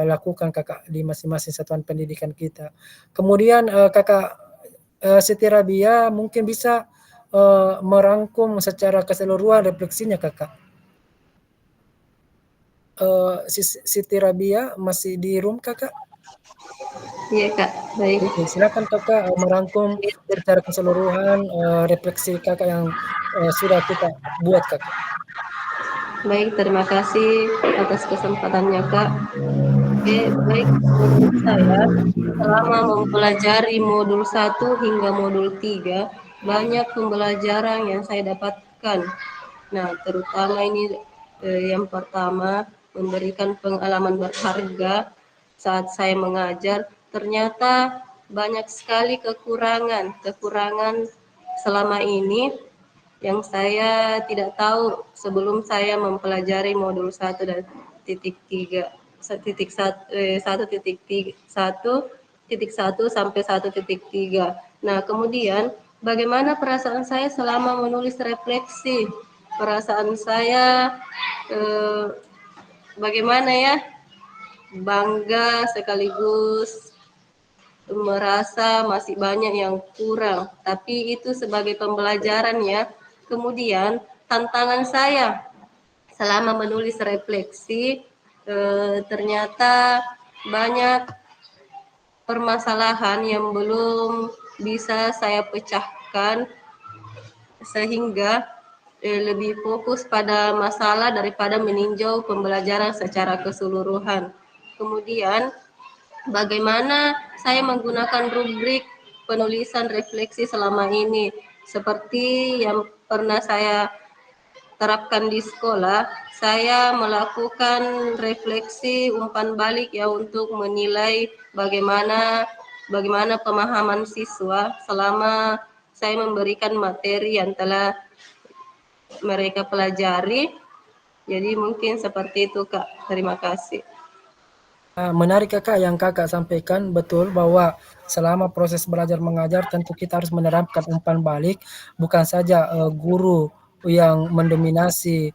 lakukan Kakak di masing-masing satuan pendidikan kita. Kemudian Kakak Siti Rabia mungkin bisa merangkum secara keseluruhan refleksinya Kakak. Siti Rabia masih di room Kakak? Iya Kak, baik. Oke, silakan Kakak merangkum secara keseluruhan refleksi Kakak yang sudah kita buat Kakak. Baik, terima kasih atas kesempatannya Kak. Oke, baik, menurut saya selama mempelajari modul 1 hingga modul 3 banyak pembelajaran yang saya dapatkan. Nah, terutama ini yang pertama memberikan pengalaman berharga saat saya mengajar. Ternyata banyak sekali kekurangan selama ini yang saya tidak tahu sebelum saya mempelajari modul 1 dan titik 3. 1.1 sampai 1.3. Nah, kemudian bagaimana perasaan saya selama menulis refleksi? Perasaan saya bagaimana ya? Bangga sekaligus merasa masih banyak yang kurang, tapi itu sebagai pembelajaran ya. Kemudian tantangan saya selama menulis refleksi, ternyata banyak permasalahan yang belum bisa saya pecahkan, sehingga lebih fokus pada masalah daripada meninjau pembelajaran secara keseluruhan. Kemudian bagaimana saya menggunakan rubrik penulisan refleksi selama ini, seperti yang pernah saya terapkan di sekolah. Saya melakukan refleksi umpan balik ya untuk menilai bagaimana pemahaman siswa selama saya memberikan materi yang telah mereka pelajari. Jadi mungkin seperti itu Kak. Terima kasih. Menarik Kakak yang Kakak sampaikan, betul bahwa selama proses belajar mengajar tentu kita harus menerapkan umpan balik, bukan saja guru yang mendominasi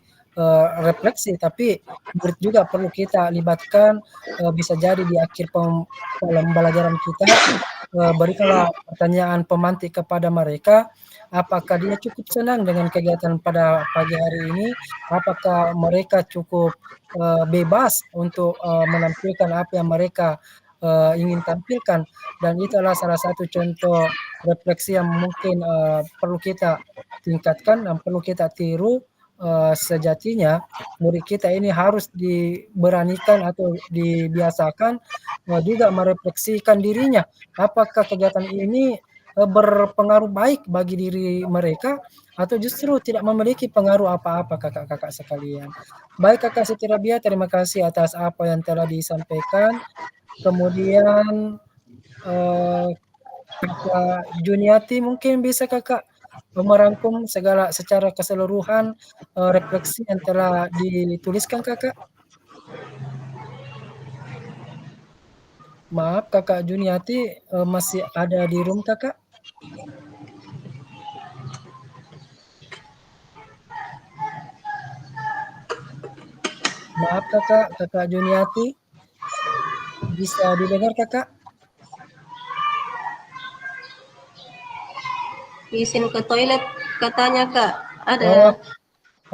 refleksi, tapi murid juga perlu kita libatkan. Bisa jadi di akhir pembelajaran kita berikanlah pertanyaan pemantik kepada mereka, apakah dia cukup senang dengan kegiatan pada pagi hari ini, apakah mereka cukup bebas untuk menampilkan apa yang mereka ingin tampilkan, dan itu adalah salah satu contoh refleksi yang mungkin perlu kita tingkatkan dan perlu kita tiru sejatinya murid kita ini harus diberanikan atau dibiasakan juga merefleksikan dirinya. Apakah kegiatan ini berpengaruh baik bagi diri mereka atau justru tidak memiliki pengaruh apa-apa kakak-kakak sekalian. Baik Kakak Siti Rabia, terima kasih atas apa yang telah disampaikan. Kemudian Kakak Juniati mungkin bisa Kakak merangkum secara keseluruhan refleksi yang telah dituliskan Kakak. Maaf Kakak Juniati masih ada di room Kakak? Maaf Kakak Juniati, bisa didengar Kakak? Izin ke toilet katanya Kak. Ada Oh,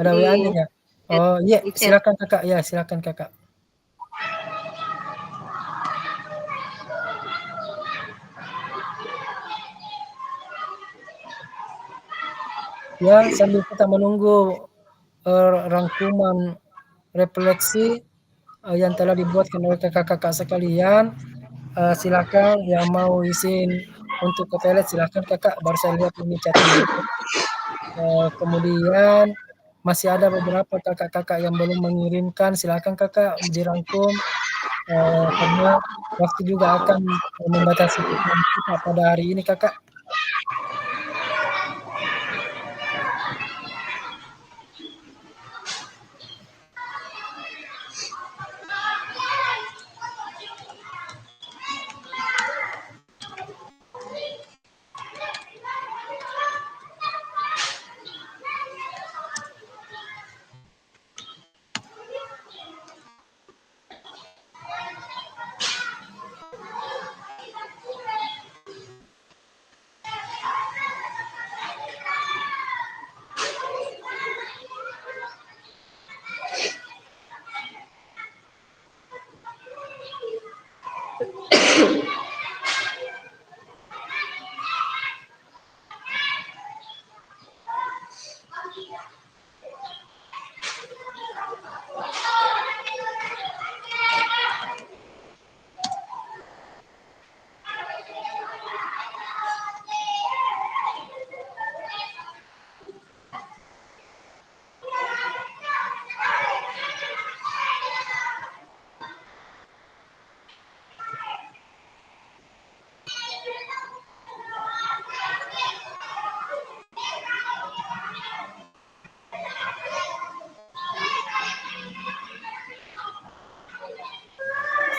ada di WA-nya ya? Oh iya, di chat. silakan Kakak. Ya, silakan Kakak. Ya, sambil kita menunggu rangkuman refleksi yang telah dibuatkan oleh kakak-kakak sekalian, silakan yang mau izin untuk ke toilet silakan Kakak. Baru saya lihat ini chatting juga. Kemudian masih ada beberapa kakak-kakak yang belum mengirimkan, silakan Kakak dirangkum karena waktu juga akan membatasi kita pada hari ini Kakak.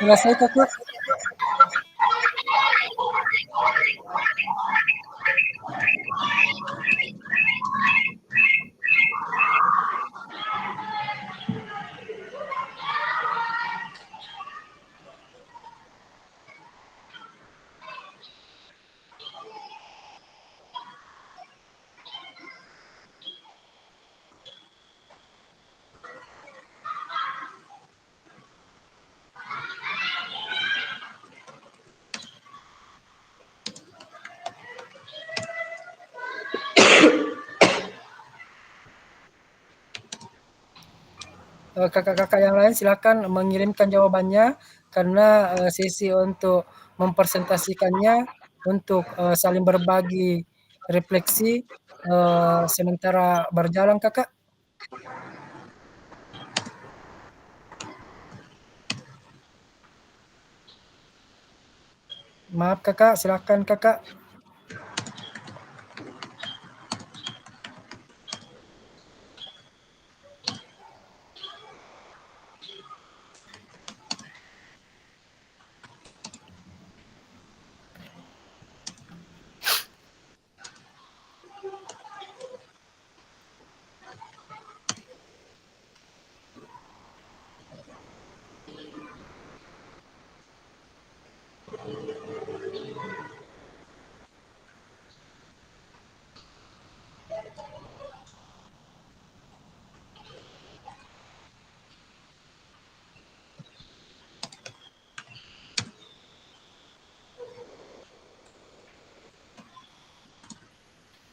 Selesai Kakak? Kakak-kakak yang lain silakan mengirimkan jawabannya karena sesi untuk mempresentasikannya untuk saling berbagi refleksi sementara berjalan Kakak. Maaf Kakak, silakan Kakak.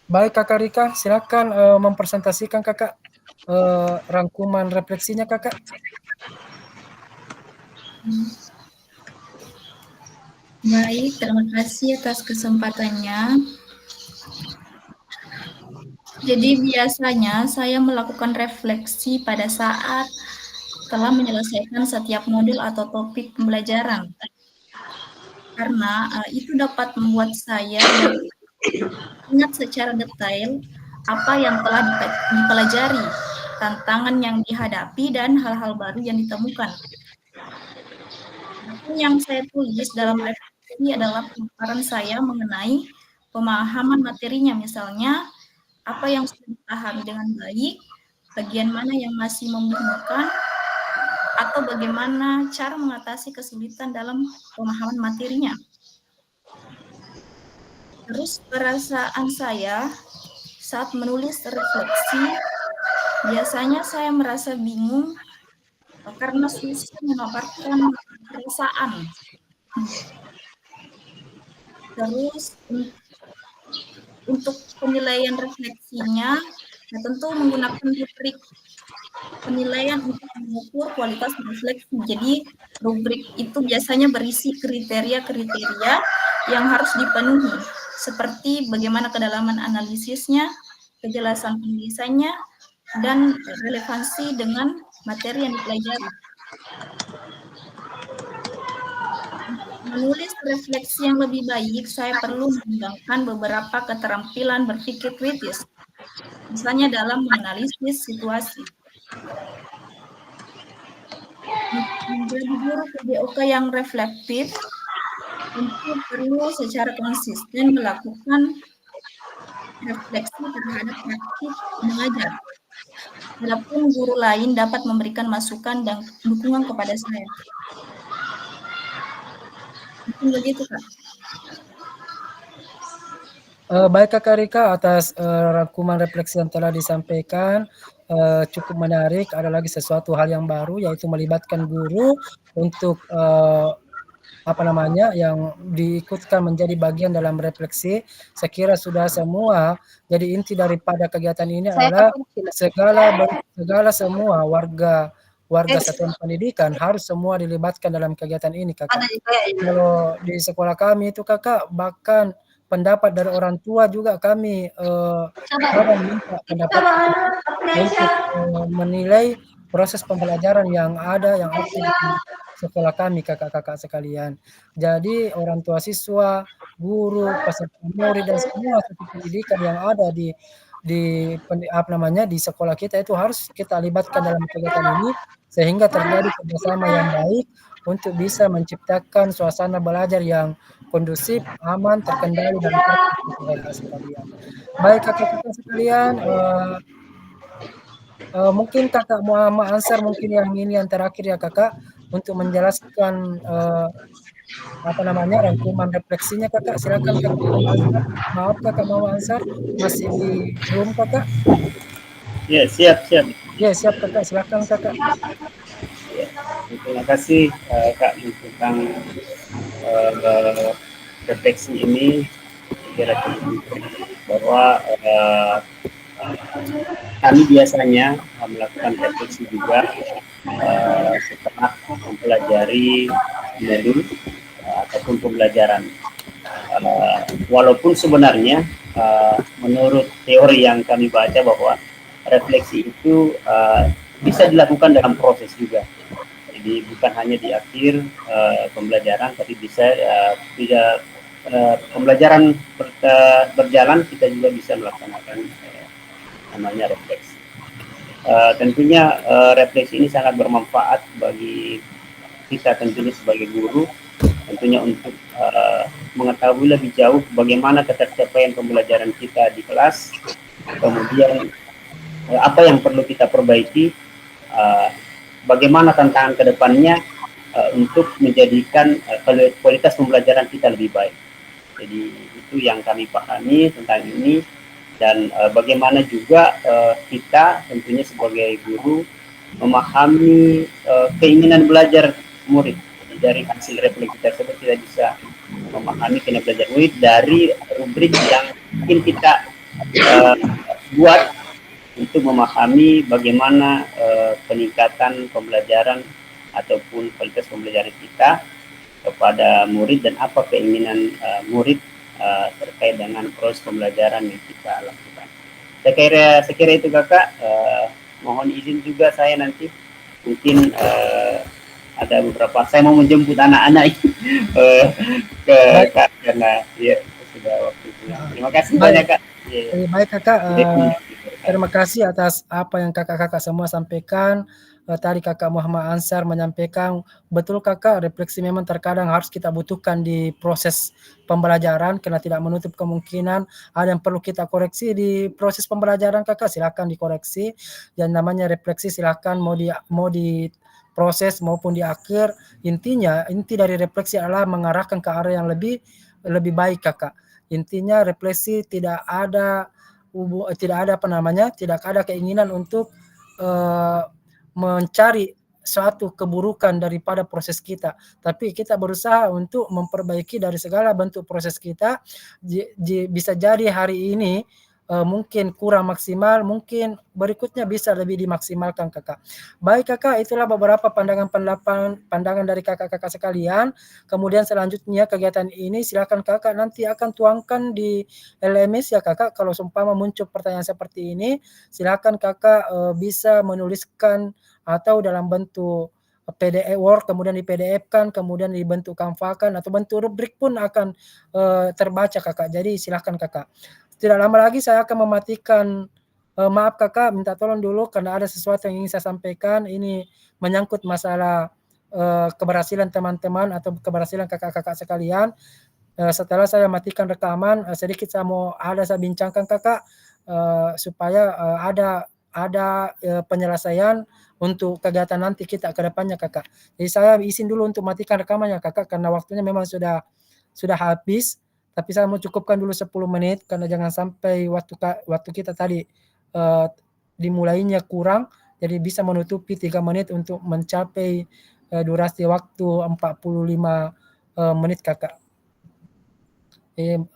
Baik Kakak Rika, silakan mempresentasikan Kakak rangkuman refleksinya Kakak. Baik, terima kasih atas kesempatannya. Jadi biasanya saya melakukan refleksi pada saat telah menyelesaikan setiap modul atau topik pembelajaran. Karena itu dapat membuat saya ingat secara detail apa yang telah dipelajari, tantangan yang dihadapi, dan hal-hal baru yang ditemukan. Yang saya tulis dalam refleksi adalah pemaparan saya mengenai pemahaman materinya, misalnya apa yang sudah dipahami dengan baik, bagian mana yang masih membingungkan, atau bagaimana cara mengatasi kesulitan dalam pemahaman materinya. Terus perasaan saya saat menulis refleksi, biasanya saya merasa bingung karena susah memaparkan perasaan. Terus untuk penilaian refleksinya, tentu menggunakan rubrik penilaian untuk mengukur kualitas refleksi. Jadi rubrik itu biasanya berisi kriteria-kriteria yang harus dipenuhi, seperti bagaimana kedalaman analisisnya, kejelasan penulisannya, dan relevansi dengan materi yang dipelajari. Menulis refleksi yang lebih baik, saya perlu mengembangkan beberapa keterampilan berpikir kritis, misalnya dalam menganalisis situasi. Menjadi guru PJOK yang reflektif, tentu perlu secara konsisten melakukan refleksi terhadap praktik mengajar. Walaupun guru lain dapat memberikan masukan dan dukungan kepada saya. Mungkin begitu, Kak. Baik Kakak Rika, atas rangkuman refleksi yang telah disampaikan, cukup menarik. Ada lagi sesuatu hal yang baru, yaitu melibatkan guru untuk yang diikutkan menjadi bagian dalam refleksi. Saya kira sudah semua. Jadi inti daripada kegiatan ini adalah segala semua warga satuan pendidikan harus semua dilibatkan dalam kegiatan ini, Kakak. Kalau di sekolah kami itu, Kakak, bahkan pendapat dari orang tua juga kami minta pendapat untuk menilai proses pembelajaran yang ada yang aktif di sekolah kami, kakak-kakak sekalian. Jadi orang tua siswa, guru, peserta murid, dan semua pendidikan yang ada di sekolah kita itu harus kita libatkan dalam kegiatan ini sehingga terjadi kerjasama yang baik untuk bisa menciptakan suasana belajar yang kondusif, aman, terkendali, dan tertib kakak sekalian. Baik kakak-kakak sekalian, mungkin Kakak Muhammad Ansar mungkin yang terakhir ya Kakak untuk menjelaskan rangkuman refleksinya Kakak. Silakan Kakak Muhammad Ansar. Maaf Kakak Muhammad Ansar, masih di room Kakak? Ya, siap. Ya, siap Kakak. Silakan Kakak. Ya, terima kasih Kak tentang refleksi ini. Kira-kira bahwa kami biasanya melakukan refleksi juga setelah mempelajari modul ataupun pembelajaran. Walaupun sebenarnya menurut teori yang kami baca bahwa refleksi itu bisa dilakukan dalam proses juga. Jadi bukan hanya di akhir pembelajaran, tapi bisa pembelajaran berjalan kita juga bisa melaksanakan namanya refleksi. Tentunya refleksi ini sangat bermanfaat bagi kita tentunya sebagai guru, tentunya untuk mengetahui lebih jauh bagaimana ketercapaian pembelajaran kita di kelas, kemudian apa yang perlu kita perbaiki, bagaimana tantangan ke depannya untuk menjadikan kualitas pembelajaran kita lebih baik. Jadi itu yang kami pahami tentang ini. Dan bagaimana juga kita tentunya sebagai guru memahami keinginan belajar murid. Jadi dari hasil refleksi tersebut kita bisa memahami keinginan belajar murid dari rubrik yang mungkin kita buat untuk memahami bagaimana peningkatan pembelajaran ataupun kualitas pembelajaran kita kepada murid dan apa keinginan murid terkait dengan proses pembelajaran yang kita lakukan. Saya kira itu kakak. Mohon izin juga saya nanti mungkin ada beberapa, saya mau menjemput anak-anak ke kak karena ya sudah waktu pulang. Terima kasih banyak kak. Baik kakak, terima kasih atas apa yang kakak-kakak semua sampaikan. Tadi kakak Muhammad Ansar menyampaikan, betul kakak, refleksi memang terkadang harus kita butuhkan di proses pembelajaran karena tidak menutup kemungkinan ada yang perlu kita koreksi di proses pembelajaran kakak, silakan dikoreksi. Dan namanya refleksi silakan mau di proses maupun di akhir, inti dari refleksi adalah mengarahkan ke arah yang lebih baik kakak. Intinya refleksi tidak ada keinginan untuk mencari suatu keburukan daripada proses kita, tapi kita berusaha untuk memperbaiki dari segala bentuk proses kita. Bisa jadi hari ini mungkin kurang maksimal, mungkin berikutnya bisa lebih dimaksimalkan kakak. Baik kakak, itulah beberapa pandangan dari kakak-kakak sekalian. Kemudian selanjutnya kegiatan ini silakan kakak nanti akan tuangkan di LMS ya kakak. Kalau seumpama muncul pertanyaan seperti ini, silakan kakak bisa menuliskan atau dalam bentuk PDF Word, kemudian di PDF-kan, kemudian dibentuk Canva-kan, atau bentuk rubrik pun akan terbaca kakak. Jadi silakan kakak. Tidak lama lagi saya akan mematikan, maaf kakak, minta tolong dulu karena ada sesuatu yang ingin saya sampaikan. Ini menyangkut masalah keberhasilan teman-teman atau keberhasilan kakak-kakak sekalian. Setelah saya matikan rekaman, sedikit saya bincangkan kakak, supaya ada penyelesaian untuk kegiatan nanti kita ke depannya kakak. Jadi saya izin dulu untuk matikan rekamannya kakak karena waktunya memang sudah habis. Tapi saya mau cukupkan dulu 10 menit karena jangan sampai waktu kita tadi dimulainya kurang, jadi bisa menutupi 3 menit untuk mencapai durasi waktu 45 menit kakak.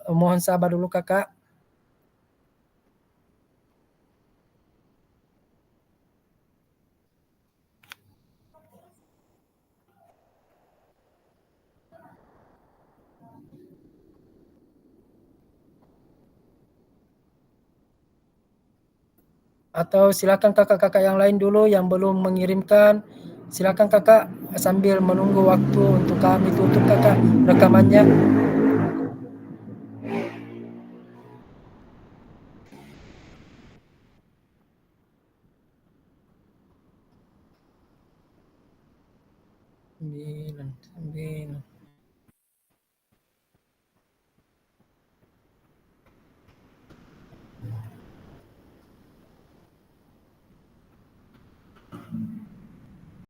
Mohon sabar dulu kakak. Atau silakan kakak-kakak yang lain dulu yang belum mengirimkan, silakan kakak sambil menunggu waktu untuk kami tutup kakak rekamannya. Sembilan.